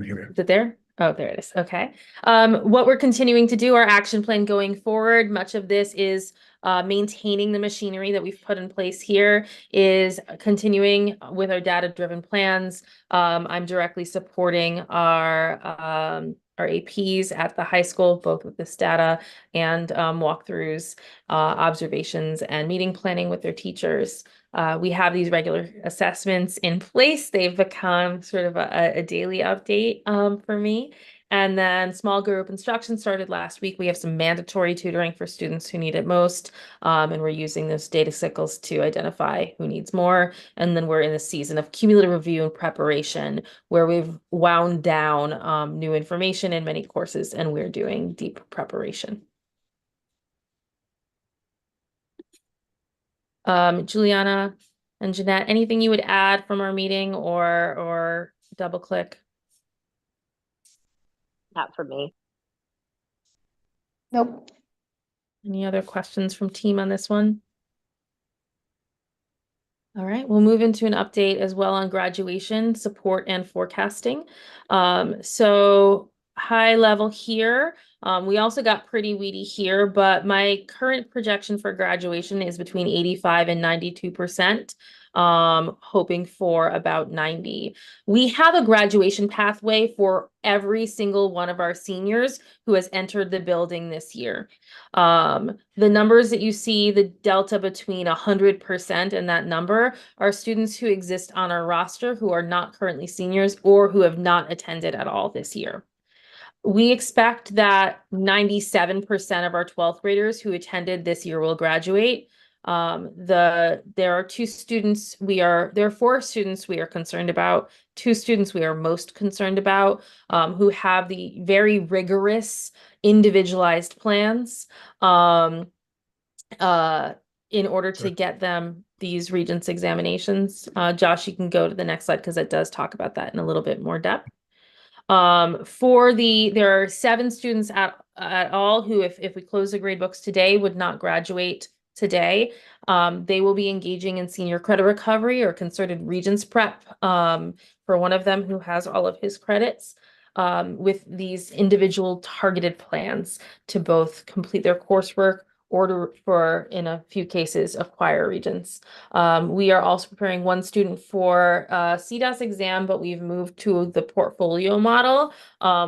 Here we are. Is it there? Oh, there it is. Okay. What we're continuing to do, our action plan going forward, much of this is maintaining the machinery that we've put in place here, is continuing with our data-driven plans. I'm directly supporting our APs at the high school, both with this data and walkthroughs, observations, and meeting planning with their teachers. We have these regular assessments in place. They've become sort of a daily update for me. And then small group instruction started last week. We have some mandatory tutoring for students who need it most. And we're using those data cycles to identify who needs more. And then we're in the season of cumulative review and preparation, where we've wound down new information in many courses, and we're doing deep preparation. Juliana and Jeanette, anything you would add from our meeting or double click? Not for me. Nope. Any other questions from team on this one? All right, we'll move into an update as well on graduation support and forecasting. So high level here. We also got pretty weedy here, but my current projection for graduation is between 85 and 92%, hoping for about 90. We have a graduation pathway for every single one of our seniors who has entered the building this year. The numbers that you see, the delta between 100% and that number, are students who exist on our roster who are not currently seniors or who have not attended at all this year. We expect that 97% of our 12th graders who attended this year will graduate. There are there are 4 students we are concerned about, 2 students we are most concerned about, who have the very rigorous individualized plans, in order to Sure. get them these Regents examinations. Josh, you can go to the next slide because it does talk about that in a little bit more depth. There are 7 students at all who, if we close the grade books today, would not graduate today. They will be engaging in senior credit recovery or concerted Regents prep, for one of them who has all of his credits, with these individual targeted plans to both complete their coursework or for, in a few cases, acquire Regents. We are also preparing 1 student for CDAS exam, but we've moved to the portfolio model,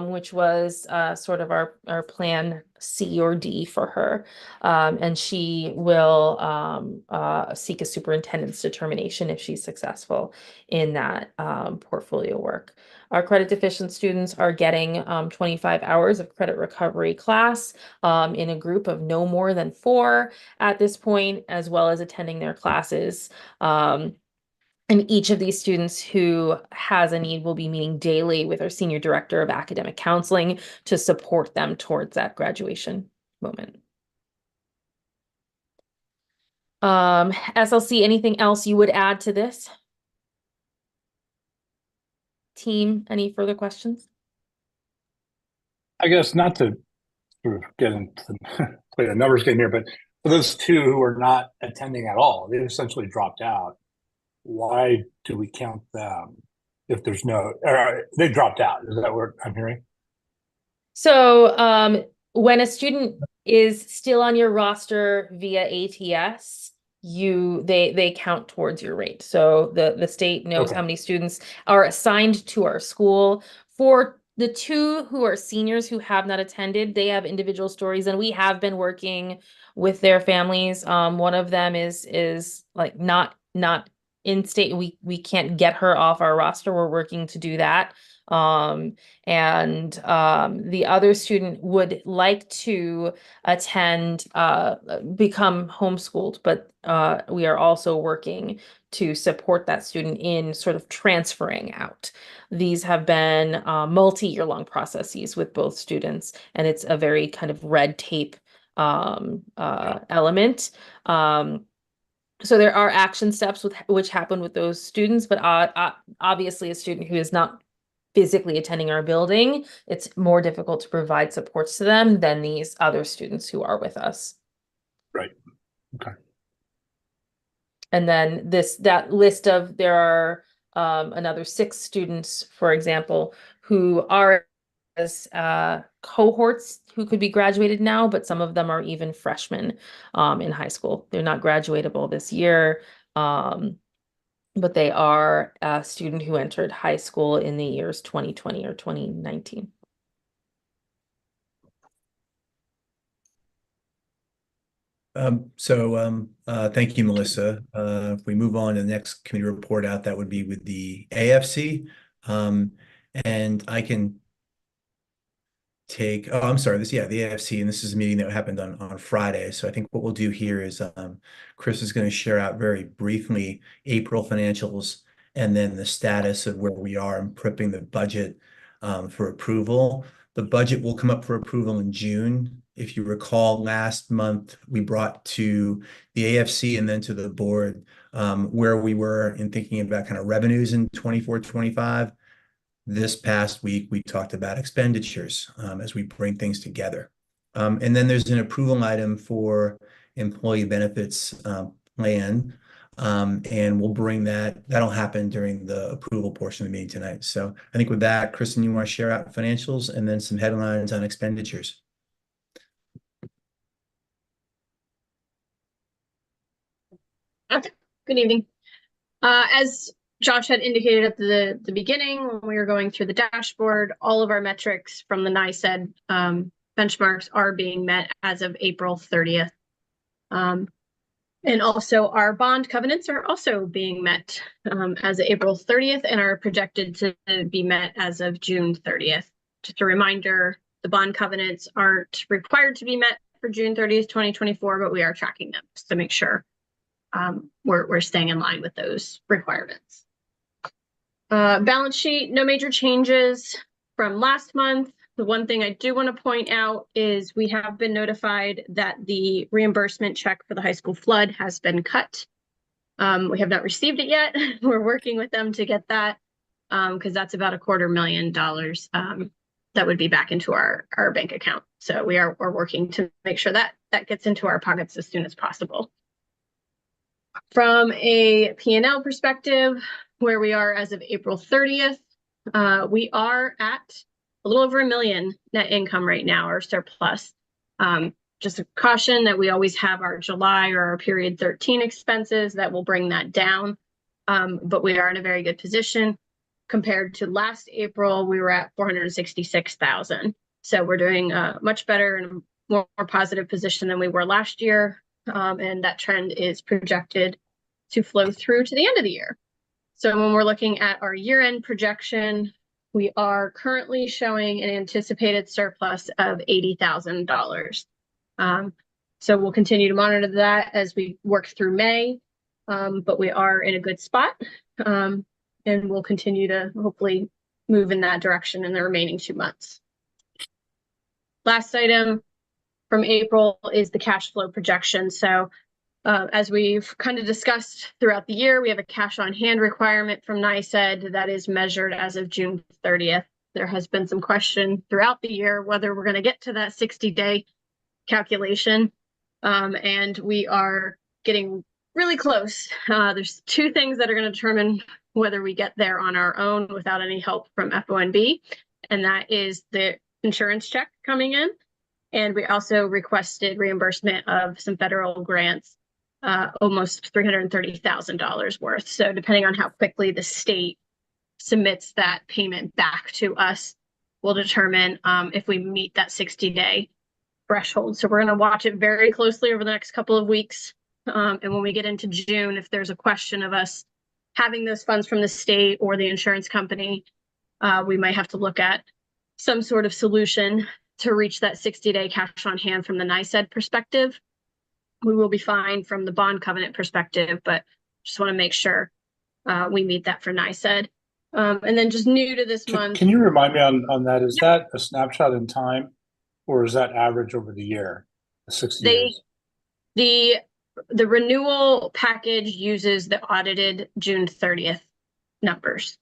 which was sort of our plan C or D for her. And she will seek a superintendent's determination if she's successful in that portfolio work. Our credit deficient students are getting 25 hours of credit recovery class in a group of no more than 4 at this point, as well as attending their classes. And each of these students who has a need will be meeting daily with our senior director of academic counseling to support them towards that graduation moment. SLC, anything else you would add to this? Team, any further questions? I guess not to sort of get into play the numbers game here, but for those 2 who are not attending at all, they essentially dropped out. Why do we count them if there's no, they dropped out? Is that what I'm hearing? So when a student is still on your roster via ATS, they count towards your rate. So the state knows Okay. how many students are assigned to our school. For the 2 who are seniors who have not attended, they have individual stories, and we have been working with their families. One of them is like not in state. We can't get her off our roster. We're working to do that. The other student would like to attend, become homeschooled, but we are also working to support that student in sort of transferring out. These have been multi-year long processes with both students, and it's a very kind of red tape element. So there are action steps which happen with those students, but obviously a student who is not physically attending our building, it's more difficult to provide supports to them than these other students who are with us. Right. Okay. And then that list of, there are another 6 students, for example, who are as cohorts who could be graduated now, but some of them are even freshmen in high school. They're not graduatable this year. But they are a student who entered high school in the years 2020 or 2019. Thank you, Melissa. If we move on to the next committee report out, that would be with the AFC. And I can take, I'm sorry, the AFC, and this is a meeting that happened on Friday. So I think what we'll do here is Chris is going to share out very briefly April financials and then the status of where we are in prepping the budget for approval. The budget will come up for approval in June. If you recall, last month we brought to the AFC and then to the board where we were in thinking about kind of revenues in 24-25. This past week, we talked about expenditures as we bring things together. And then there's an approval item for employee benefits plan. And we'll bring that'll happen during the approval portion of the meeting tonight. So I think with that, Kristen, you want to share out financials and then some headlines on expenditures. Okay, good evening. As Josh had indicated at the beginning, when we were going through the dashboard, all of our metrics from the NICED benchmarks are being met as of April 30th. And also our bond covenants are also being met as of April 30th and are projected to be met as of June 30th. Just a reminder, the bond covenants aren't required to be met for June 30th, 2024, but we are tracking them just to make sure we're staying in line with those requirements. Balance sheet, no major changes from last month. The one thing I do want to point out is we have been notified that the reimbursement check for the high school flood has been cut. We have not received it yet. We're working with them to get that because that's about $250,000 that would be back into our bank account. So we're working to make sure that that gets into our pockets as soon as possible. From a P&L perspective, where we are as of April 30th, we are at a little over $1 million net income right now, or surplus. Just a caution that we always have our July or our period 13 expenses that will bring that down. But we are in a very good position. Compared to last April, we were at $466,000. So we're doing much better and more positive position than we were last year. And that trend is projected to flow through to the end of the year. So when we're looking at our year-end projection, we are currently showing an anticipated surplus of $80,000. So we'll continue to monitor that as we work through May, but we are in a good spot, and we'll continue to hopefully move in that direction in the remaining 2 months. Last item from April is the cash flow projection. So as we've kind of discussed throughout the year, we have a cash on hand requirement from NYSED that is measured as of June 30th. There has been some question throughout the year whether we're going to get to that 60-day calculation, and we are getting really close. There's two things that are going to determine whether we get there on our own without any help from FONB, and that is the insurance check coming in, and we also requested reimbursement of some federal grants, almost $330,000 worth. So depending on how quickly the state submits that payment back to us will determine if we meet that 60-day threshold. So we're going to watch it very closely over the next couple of weeks. And when we get into June, if there's a question of us having those funds from the state or the insurance company, we might have to look at some sort of solution to reach that 60-day cash on hand from the NYSED perspective. We will be fine from the bond covenant perspective, but just want to make sure we meet that for NYSED. And then just new to this month. Can you remind me on that? Is that a snapshot in time, or is that average over the year, the 60 years? The renewal package uses the audited June 30th numbers.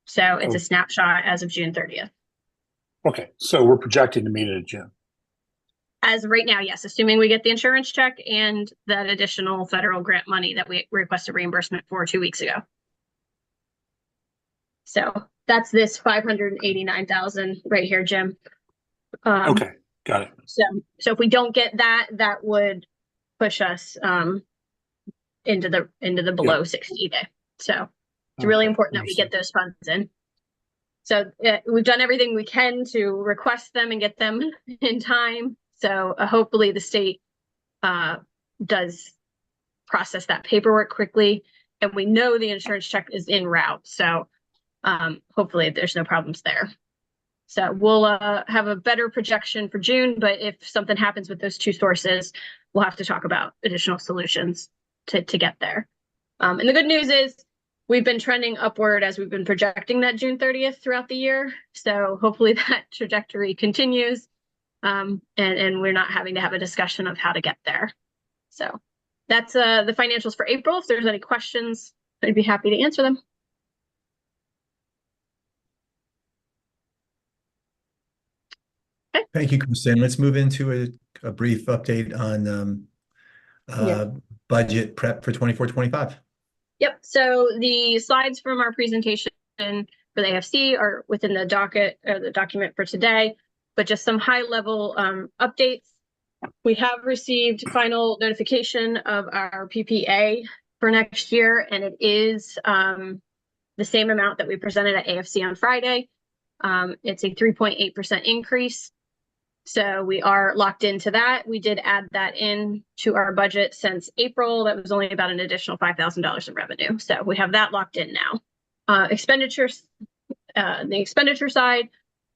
So it's a snapshot as of June 30th. Okay, so we're projecting to meet it in June. As of right now, yes, assuming we get the insurance check and that additional federal grant money that we requested reimbursement for 2 weeks ago. So that's this $589,000 right here, Jim. Okay, got it. So if we don't get that, that would push us into the below 60 day. So it's really important that we get those funds in. So we've done everything we can to request them and get them in time. So hopefully the state does process that paperwork quickly, and we know the insurance check is en route. So hopefully there's no problems there. So we'll have a better projection for June, but if something happens with those two sources, we'll have to talk about additional solutions to get there. And the good news is we've been trending upward as we've been projecting that June 30th throughout the year. So hopefully that trajectory continues, and we're not having to have a discussion of how to get there. So that's the financials for April. If there's any questions, I'd be happy to answer them. Thank you, Kristen. Let's move into a brief update on budget prep for 24-25. Yep. So the slides from our presentation for the AFC are within the docket or the document for today, but just some high level updates. We have received final notification of our PPA for next year, and it is the same amount that we presented at AFC on Friday. It's a 3.8% increase. So we are locked into that. We did add that in to our budget since April. That was only about an additional $5,000 in revenue. So we have that locked in now. Expenditures, the expenditure side,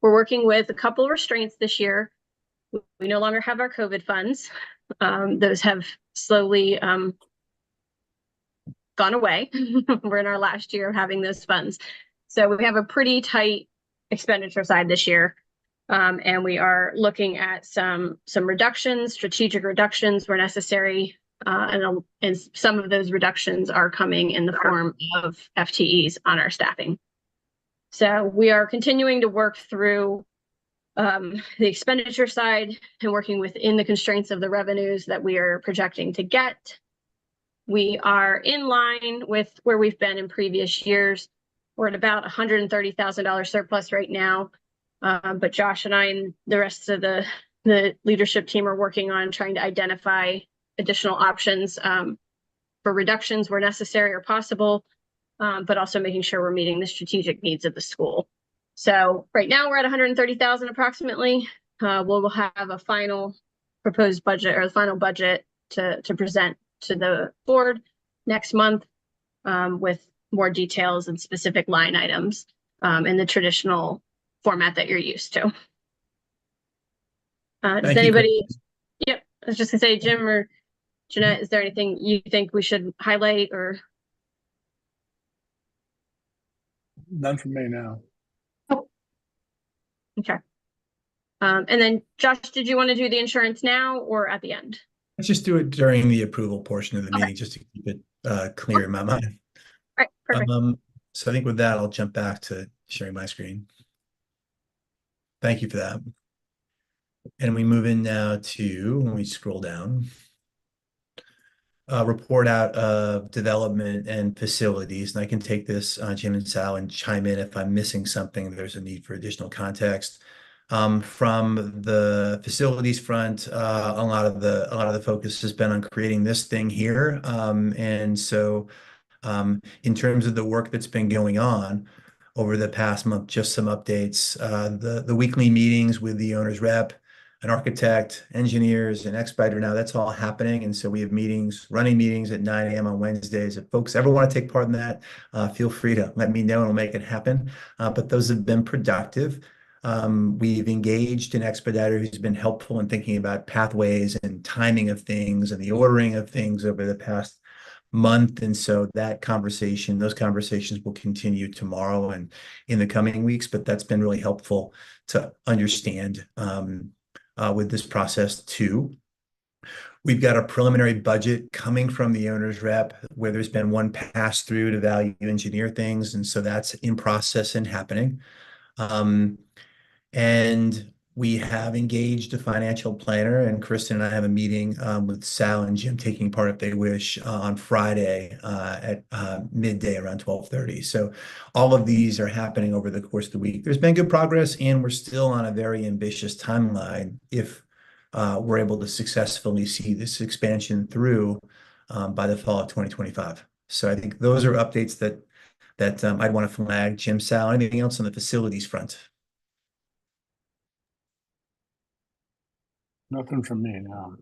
we're working with a couple of restraints this year. We no longer have our COVID funds. Those have slowly gone away. We're in our last year of having those funds. So we have a pretty tight expenditure side this year. And we are looking at some reductions, strategic reductions where necessary. And some of those reductions are coming in the form of FTEs on our staffing. So we are continuing to work through the expenditure side and working within the constraints of the revenues that we are projecting to get. We are in line with where we've been in previous years. We're at about $130,000 surplus right now. But Josh and I and the rest of the leadership team are working on trying to identify additional options for reductions where necessary or possible, but also making sure we're meeting the strategic needs of the school. So right now we're at 130,000 approximately. We'll have a final proposed budget or the final budget to present to the board next month with more details and specific line items in the traditional format that you're used to. Does anybody? Yep, I was just gonna say, Jim or Jeanette, is there anything you think we should highlight or? None from me now. Oh. Okay. And then Josh, did you want to do the insurance now or at the end? Let's just do it during the approval portion of the meeting, just to keep it clear in my mind. All right, perfect. So I think with that, I'll jump back to sharing my screen. Thank you for that. And we move in now to, when we scroll down, report out of development and facilities. And I can take this, Jim and Sal, and chime in if I'm missing something, there's a need for additional context. From the facilities front, a lot of the focus has been on creating this thing here. And so in terms of the work that's been going on over the past month, just some updates. The weekly meetings with the owner's rep, an architect, engineers, an expediter. Now that's all happening. And so we have running meetings at 9 a.m. on Wednesdays. If folks ever want to take part in that, feel free to let me know and we'll make it happen. But those have been productive. We've engaged an expediter who's been helpful in thinking about pathways and timing of things and the ordering of things over the past month. And so those conversations will continue tomorrow and in the coming weeks, but that's been really helpful to understand with this process too. We've got a preliminary budget coming from the owner's rep where there's been one pass through to value engineer things. And so that's in process and happening. And we have engaged a financial planner, and Kristen and I have a meeting with Sal and Jim taking part if they wish on Friday at midday around 12:30. So all of these are happening over the course of the week. There's been good progress, and we're still on a very ambitious timeline if we're able to successfully see this expansion through by the fall of 2025. So I think those are updates that I'd want to flag. Jim, Sal, anything else on the facilities front? Nothing from me now.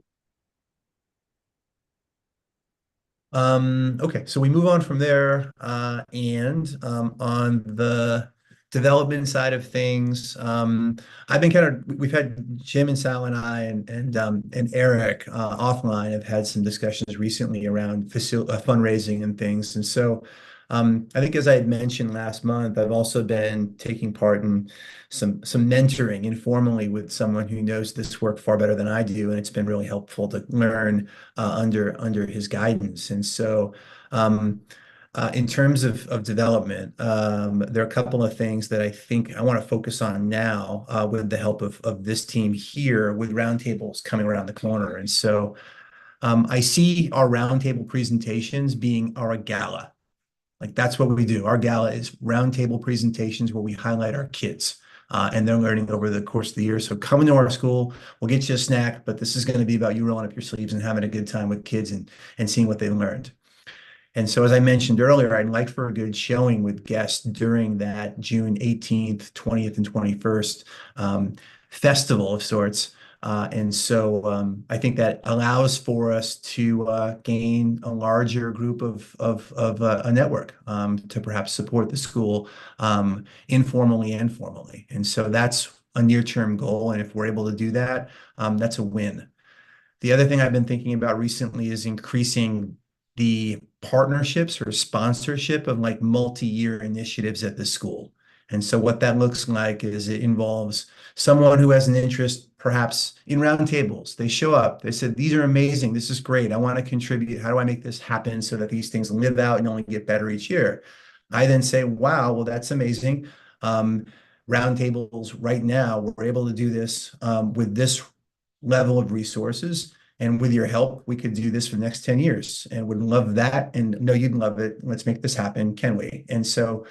Okay, so we move on from there, and on the development side of things, we've had Jim and Sal and I and Eric offline have had some discussions recently around fundraising and things, and so I think as I had mentioned last month, I've also been taking part in some mentoring informally with someone who knows this work far better than I do, and it's been really helpful to learn under his guidance. And so in terms of development, there are a couple of things that I think I want to focus on now with the help of this team here with roundtables coming around the corner. And so I see our roundtable presentations being our gala. Like that's what we do. Our gala is roundtable presentations where we highlight our kids and their learning over the course of the year. So come into our school, we'll get you a snack, but this is going to be about you rolling up your sleeves and having a good time with kids and seeing what they learned. And so, as I mentioned earlier, I'd like for a good showing with guests during that June 18th, 20th, and 21st festival of sorts. And so I think that allows for us to gain a larger group of a network to perhaps support the school informally and formally. And so that's a near-term goal. And if we're able to do that, that's a win. The other thing I've been thinking about recently is increasing the partnerships or sponsorship of like multi-year initiatives at the school. And so what that looks like is it involves someone who has an interest perhaps in roundtables. They show up, they said, these are amazing, this is great, I want to contribute. How do I make this happen so that these things live out and only get better each year? I then say, wow, well, that's amazing. Roundtables right now, we're able to do this with this level of resources. And with your help, we could do this for the next 10 years and would love that. And no, you'd love it. Let's make this happen, can we? And so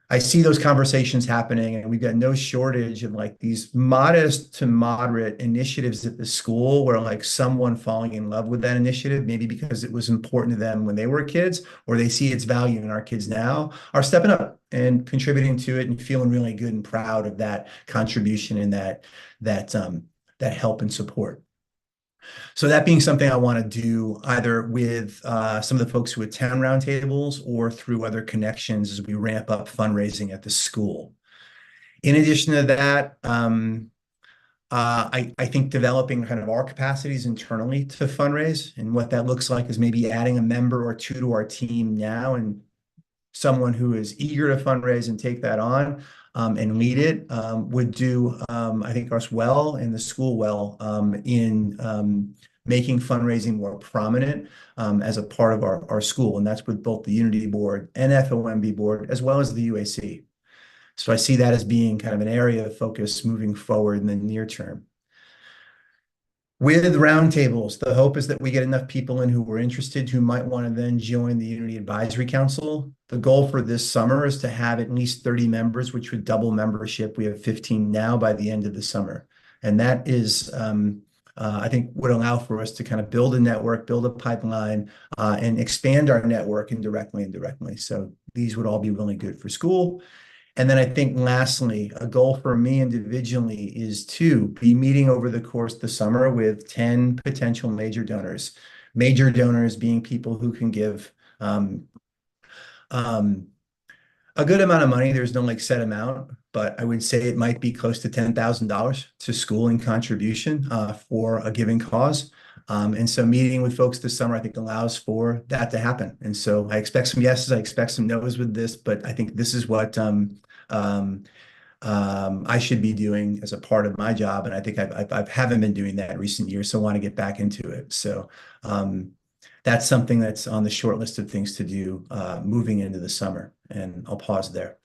I see those conversations happening, and we've got no shortage of like these modest to moderate initiatives at the school where like someone falling in love with that initiative, maybe because it was important to them when they were kids, or they see its value in our kids now, are stepping up and contributing to it and feeling really good and proud of that contribution and that help and support. So that being something I want to do either with some of the folks who attend roundtables or through other connections as we ramp up fundraising at the school. In addition to that, I think developing kind of our capacities internally to fundraise, and what that looks like is maybe adding a member or two to our team now, and someone who is eager to fundraise and take that on and lead it would do, I think, us well and the school well in making fundraising more prominent as a part of our school. And that's with both the Unity Board and FOMB Board, as well as the UAC. So I see that as being kind of an area of focus moving forward in the near term. With roundtables, the hope is that we get enough people in who are interested, who might want to then join the Unity Advisory Council. The goal for this summer is to have at least 30 members, which would double membership. We have 15 now by the end of the summer. And that is, I think, would allow for us to kind of build a network, build a pipeline, and expand our network indirectly and directly. So these would all be really good for school. And then I think lastly, a goal for me individually is to be meeting over the course of the summer with 10 potential major donors. Major donors being people who can give a good amount of money. There's no like set amount, but I would say it might be close to $10,000 to school in contribution for a given cause. And so meeting with folks this summer, I think, allows for that to happen. And so I expect some yeses, I expect some nos with this, but I think this is what I should be doing as a part of my job. And I think I haven't been doing that in recent years, so I want to get back into it. So that's something that's on the short list of things to do moving into the summer. And I'll pause there.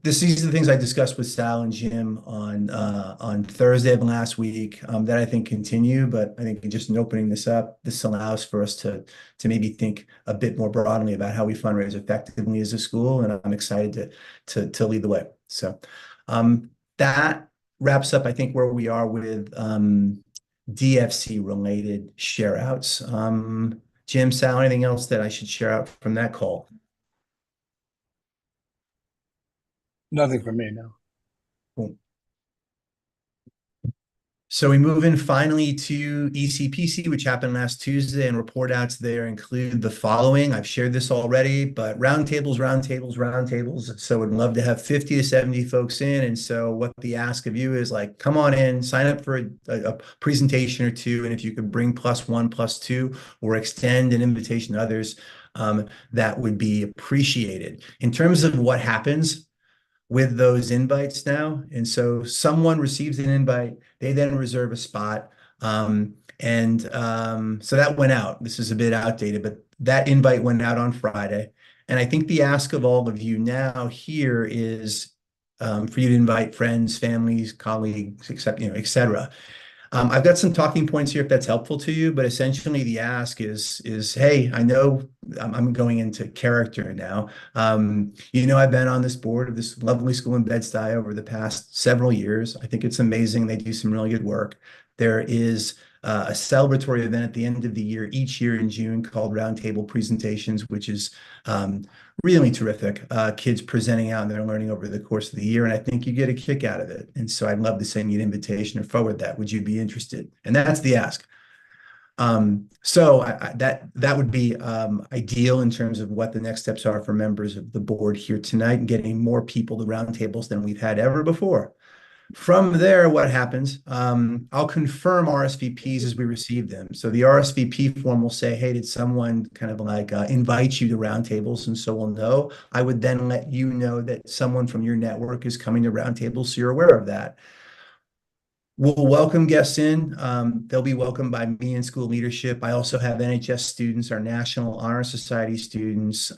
These are the things I discussed with Sal and Jim on Thursday of last week that I think continue, but I think just in opening this up, this allows for us to maybe think a bit more broadly about how we fundraise effectively as a school, and I'm excited to lead the way. So that wraps up, I think, where we are with DFC related share outs. Jim, Sal, anything else that I should share out from that call? Nothing for me, no. Cool. So we move in finally to ECPC, which happened last Tuesday, and report outs there include the following. I've shared this already, but roundtables. So would love to have 50 to 70 folks in. And so what the ask of you is like, come on in, sign up for a presentation or two. And if you could bring +1, +2, or extend an invitation to others, that would be appreciated. In terms of what happens with those invites now. And so someone receives an invite, they then reserve a spot. So that went out. This is a bit outdated, but that invite went out on Friday. And I think the ask of all of you now here is for you to invite friends, families, colleagues, et cetera. I've got some talking points here if that's helpful to you, but essentially the ask is, hey, I know I'm going into character now. I've been on this board of this lovely school in Bed-Stuy over the past several years. I think it's amazing. They do some really good work. There is a celebratory event at the end of the year, each year in June, called Roundtable Presentations, which is really terrific. Kids presenting out and they're learning over the course of the year, and I think you get a kick out of it. And so I'd love to send you an invitation or forward that. Would you be interested? And that's the ask. That would be ideal in terms of what the next steps are for members of the board here tonight and getting more people to roundtables than we've had ever before. From there, what happens? I'll confirm RSVPs as we receive them. So the RSVP form will say, hey, did someone kind of like invite you to roundtables? And so we'll know. I would then let you know that someone from your network is coming to roundtables, so you're aware of that. We'll welcome guests in. They'll be welcomed by me and school leadership. I also have NHS students, our National Honor Society students,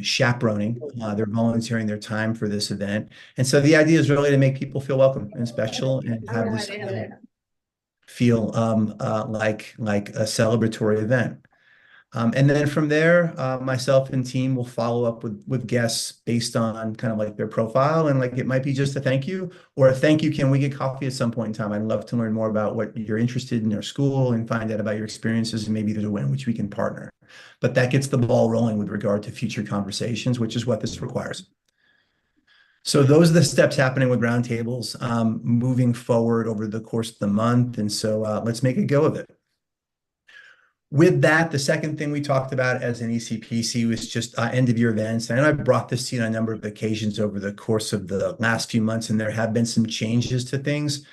chaperoning. They're volunteering their time for this event. And so the idea is really to make people feel welcome and special and have this event feel like a celebratory event. And then from there, myself and team will follow up with guests based on kind of like their profile. And like it might be just a thank you or a thank you. Can we get coffee at some point in time? I'd love to learn more about what you're interested in your school and find out about your experiences. And maybe there's a way in which we can partner. But that gets the ball rolling with regard to future conversations, which is what this requires. So those are the steps happening with roundtables moving forward over the course of the month. And so let's make a go of it. With that, the second thing we talked about as an ECPC was just end of year events. And I brought this to you on a number of occasions over the course of the last few months, and there have been some changes to things.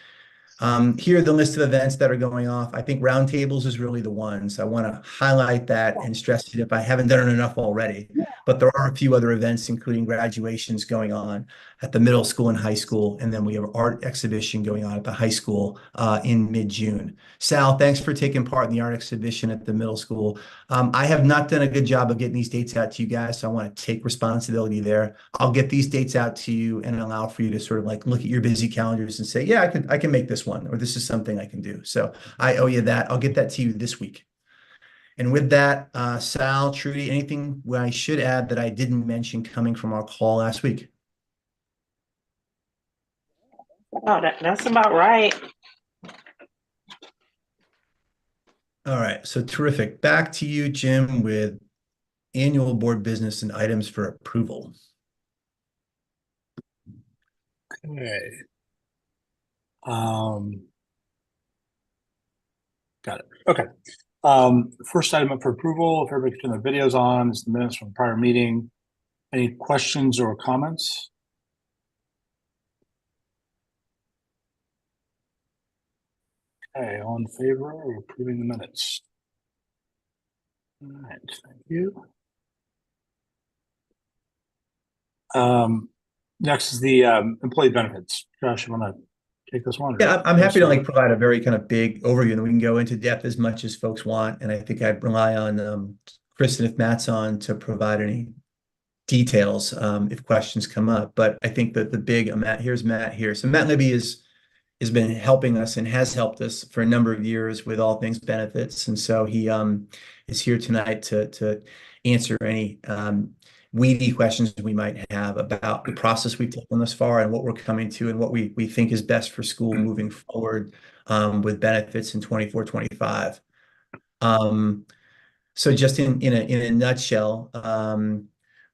Here are the list of events that are going off. I think roundtables is really the ones. I want to highlight that and stress it if I haven't done it enough already. But there are a few other events, including graduations going on at the middle school and high school. And then we have an art exhibition going on at the high school in mid-June. Sal, thanks for taking part in the art exhibition at the middle school. I have not done a good job of getting these dates out to you guys, so I want to take responsibility there. I'll get these dates out to you and allow for you to sort of like look at your busy calendars and say, yeah, I can make this one, or this is something I can do. So I owe you that. I'll get that to you this week. And with that, Sal, Trudy, anything I should add that I didn't mention coming from our call last week? Oh, that's about right. All right, so terrific. Back to you, Jim, with annual board business and items for approval. Okay. Got it. Okay. First item up for approval, if everybody can turn their videos on, is the minutes from the prior meeting. Any questions or comments? Okay, all in favor of approving the minutes? All right, thank you. Next is the employee benefits. Josh, you want to take this one? Yeah, I'm happy to like provide a very kind of big overview, and we can go into depth as much as folks want. And I think I'd rely on Chris and if Matt's on to provide any details if questions come up. But I think that the big Matt here. So Matt Libby has been helping us and has helped us for a number of years with all things benefits, and so he is here tonight to answer any weedy questions we might have about the process we've taken thus far and what we're coming to and what we think is best for school moving forward with benefits in 24-25. So just in a nutshell,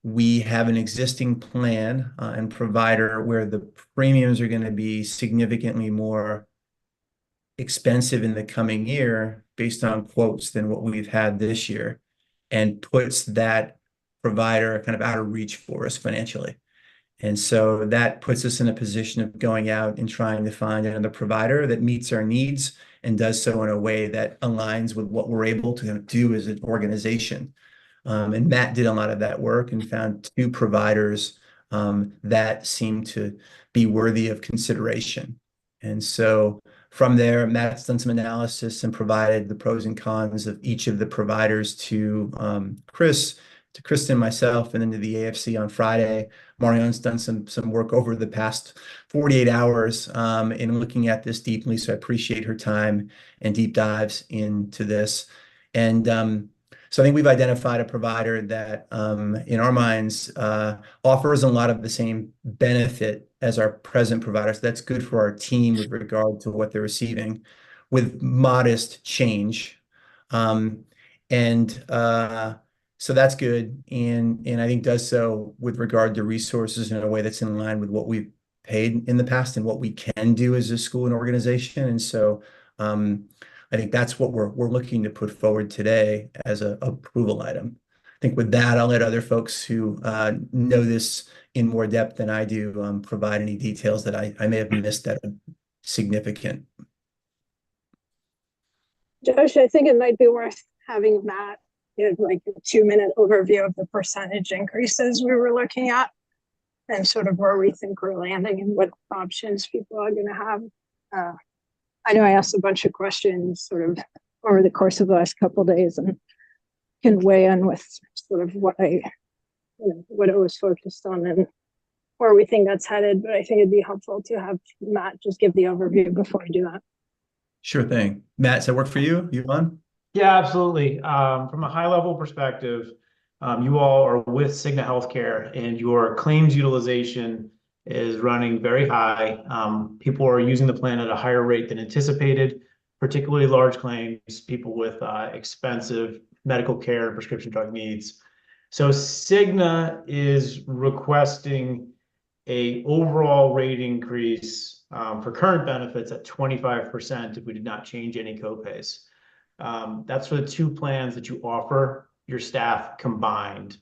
we have an existing plan and provider where the premiums are going to be significantly more expensive in the coming year based on quotes than what we've had this year, and puts that provider kind of out of reach for us financially. And so that puts us in a position of going out and trying to find another provider that meets our needs and does so in a way that aligns with what we're able to do as an organization. And Matt did a lot of that work and found two providers that seemed to be worthy of consideration. And so from there, Matt's done some analysis and provided the pros and cons of each of the providers to Chris, to Kristen, myself, and then to the AFC on Friday. Marion's done some work over the past 48 hours in looking at this deeply, so I appreciate her time and deep dives into this. And so I think we've identified a provider that, in our minds, offers a lot of the same benefit as our present providers. That's good for our team with regard to what they're receiving, with modest change. So that's good, and I think does so with regard to resources in a way that's in line with what we've paid in the past and what we can do as a school and organization. And so I think that's what we're looking to put forward today as a approval item. think with that, I'll let other folks who know this in more depth than I do provide any details that I may have missed that are significant. Josh, I think it might be worth having Matt give like a 2-minute overview of the percentage increases we were looking at and sort of where we think we're landing and what options people are going to have. I know I asked a bunch of questions sort of over the course of the last couple of days and can weigh in with sort of what what I was focused on and where we think that's headed. But I think it'd be helpful to have Matt just give the overview before I do that. Sure thing. Matt, does that work for you? You on? Yeah, absolutely. From a high level perspective, you all are with Cigna Healthcare and your claims utilization is running very high. People are using the plan at a higher rate than anticipated, particularly large claims, people with expensive medical care and prescription drug needs. So Cigna is requesting a overall rate increase for current benefits at 25% if we did not change any copays. That's for the two plans that you offer your staff combined.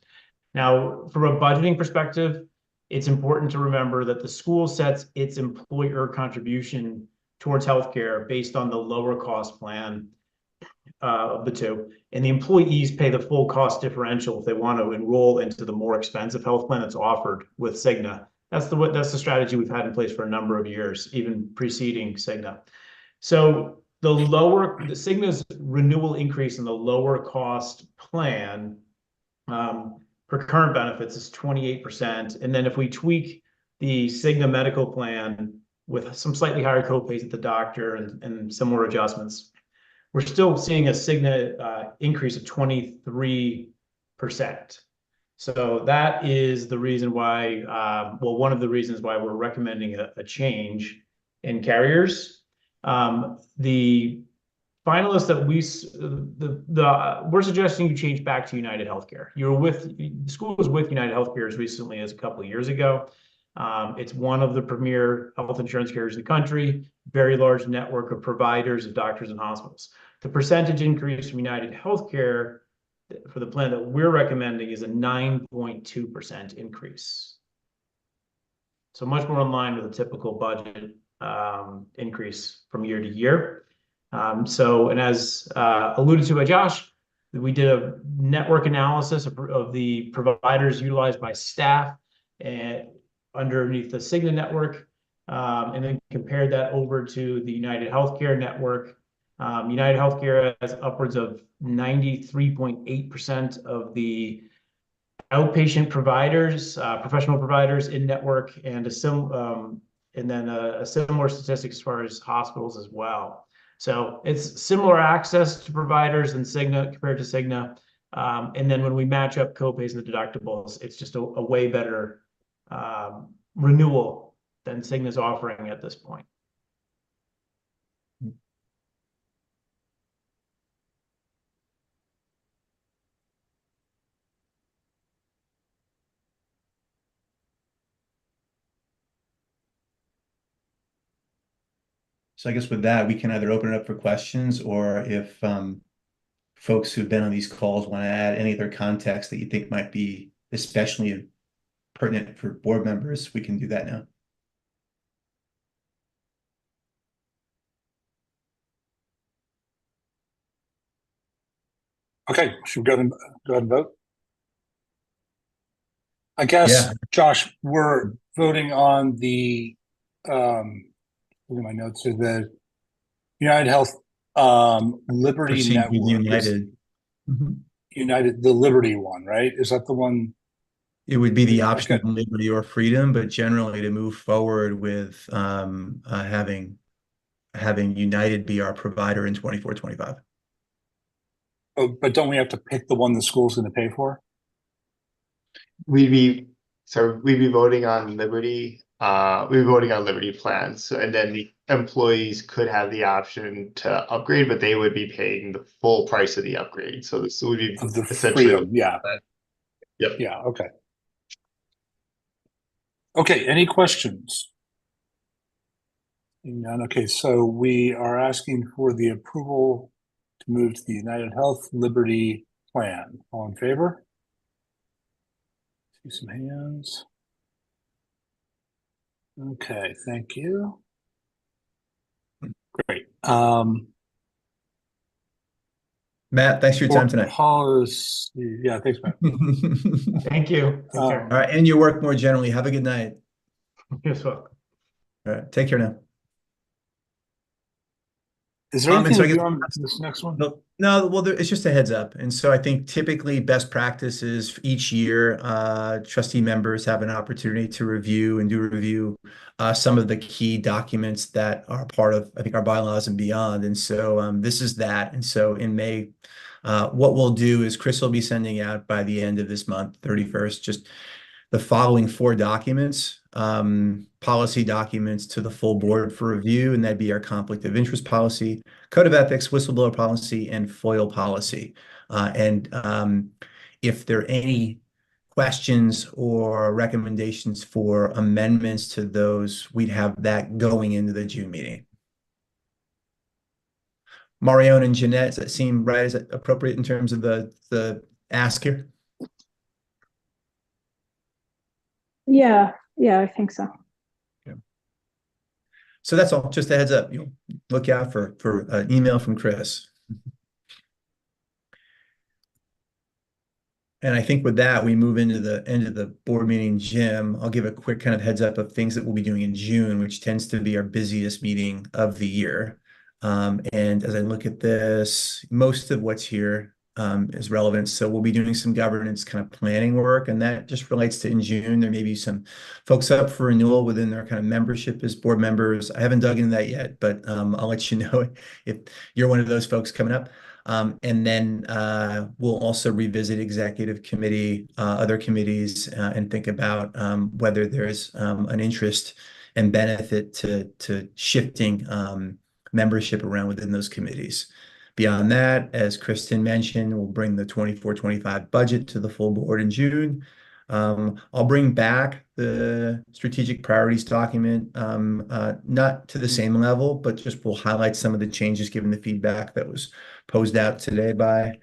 Now, from a budgeting perspective, it's important to remember that the school sets its employer contribution towards healthcare based on the lower cost plan of the two, and the employees pay the full cost differential if they want to enroll into the more expensive health plan that's offered with Cigna. That's the strategy we've had in place for a number of years, even preceding Cigna. So the Cigna's renewal increase in the lower cost plan for current benefits is 28%. And then if we tweak the Cigna medical plan with some slightly higher copays at the doctor and similar adjustments, we're still seeing a Cigna increase of 23%. So that is the reason why, one of the reasons why we're recommending a change in carriers. The finalists that we're suggesting you change back to United Healthcare. The school was with United Healthcare as recently as a couple of years ago. It's one of the premier health insurance carriers in the country, very large network of providers, of doctors and hospitals. The percentage increase from United Healthcare for the plan that we're recommending is a 9.2% increase. So much more in line with a typical budget increase from year to year. And as alluded to by Josh, we did a network analysis of the providers utilized by staff and underneath the Cigna network, and then compared that over to the United Healthcare network. United Healthcare has upwards of 93.8% of the outpatient providers, professional providers in network, and a similar statistic as far as hospitals as well. So it's similar access to providers than Cigna compared to Cigna. And then when we match up copays and the deductibles, it's just a way better renewal than Cigna's offering at this point. So I guess with that, we can either open it up for questions, or if folks who've been on these calls want to add any other context that you think might be especially pertinent for board members, we can do that now. Okay, should we go ahead and vote? I guess, Yeah. Josh, we're voting on the look at my notes here, the United Health Liberty Proceed with Network. United. United, the Liberty one, right? Is that the one? It would be the option Okay. of liberty or freedom, but generally to move forward with having United be our provider in 24-25. Oh, but don't we have to pick the one the school's going to pay for? We'd be voting on Liberty. We'd be voting on Liberty plans. So, and then the employees could have the option to upgrade, but they would be paying the full price of the upgrade. So this would be Of the essentially freedom, yeah. Yep. Yeah, okay. Okay, any questions? None. Okay, so we are asking for the approval to move to the United Health Liberty plan. All in favor? See some hands. Okay, thank you. Great. Matt, thanks for your time Board tonight. policy. Yeah, thanks, Matt. Thank you. Take care. All right, and your work more generally. Have a good night. You as well. All right, take care now. Is there And anything so I to guess do on this next one? no, well, it's just a heads up. And so I think typically best practices each year, trustee members have an opportunity to review and do review some of the key documents that are part of, I think, our bylaws and beyond. And so this is that. And so in May, what we'll do is Chris will be sending out by the end of this month, 31st, just the following 4 documents, policy documents to the full board for review, and that'd be our conflict of interest policy, code of ethics, whistleblower policy, and FOIL policy. If there are any questions or recommendations for amendments to those, we'd have that going into the June meeting. Marion and Jeanette, does that seem right? Is it appropriate in terms of the ask here? Yeah, I think so. So that's all, just a heads up. You look out for an email from Chris. And I think with that, we move into the end of the board meeting. Jim, I'll give a quick kind of heads up of things that we'll be doing in June, which tends to be our busiest meeting of the year. And as I look at this, most of what's here is relevant. So we'll be doing some governance kind of planning work, and that just relates to in June. There may be some folks up for renewal within their kind of membership as board members. I haven't dug into that yet, but I'll let you know if you're one of those folks coming up. And then we'll also revisit executive committee, other committees, and think about whether there's an interest and benefit to shifting membership around within those committees. Beyond that, as Kristen mentioned, we'll bring the 24-25 budget to the full board in June. I'll bring back the strategic priorities document, not to the same level, but just we'll highlight some of the changes given the feedback that was posed out today by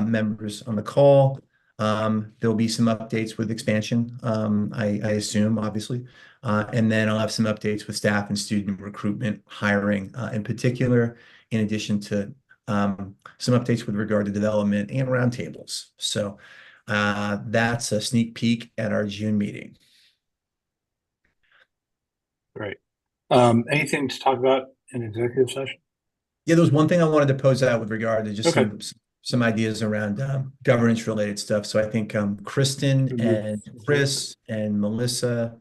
members on the call. There'll be some updates with expansion, I assume, obviously. And then I'll have some updates with staff and student recruitment hiring in particular, in addition to some updates with regard to development and roundtables. So that's a sneak peek at our June meeting. Great. Anything to talk about in executive session? Yeah, there was one thing I wanted to pose out with regard to just some ideas around governance related stuff. So I think Kristen and Chris and Melissa,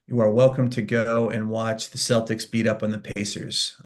you are welcome to go and watch the Celtics beat up on the Pacers.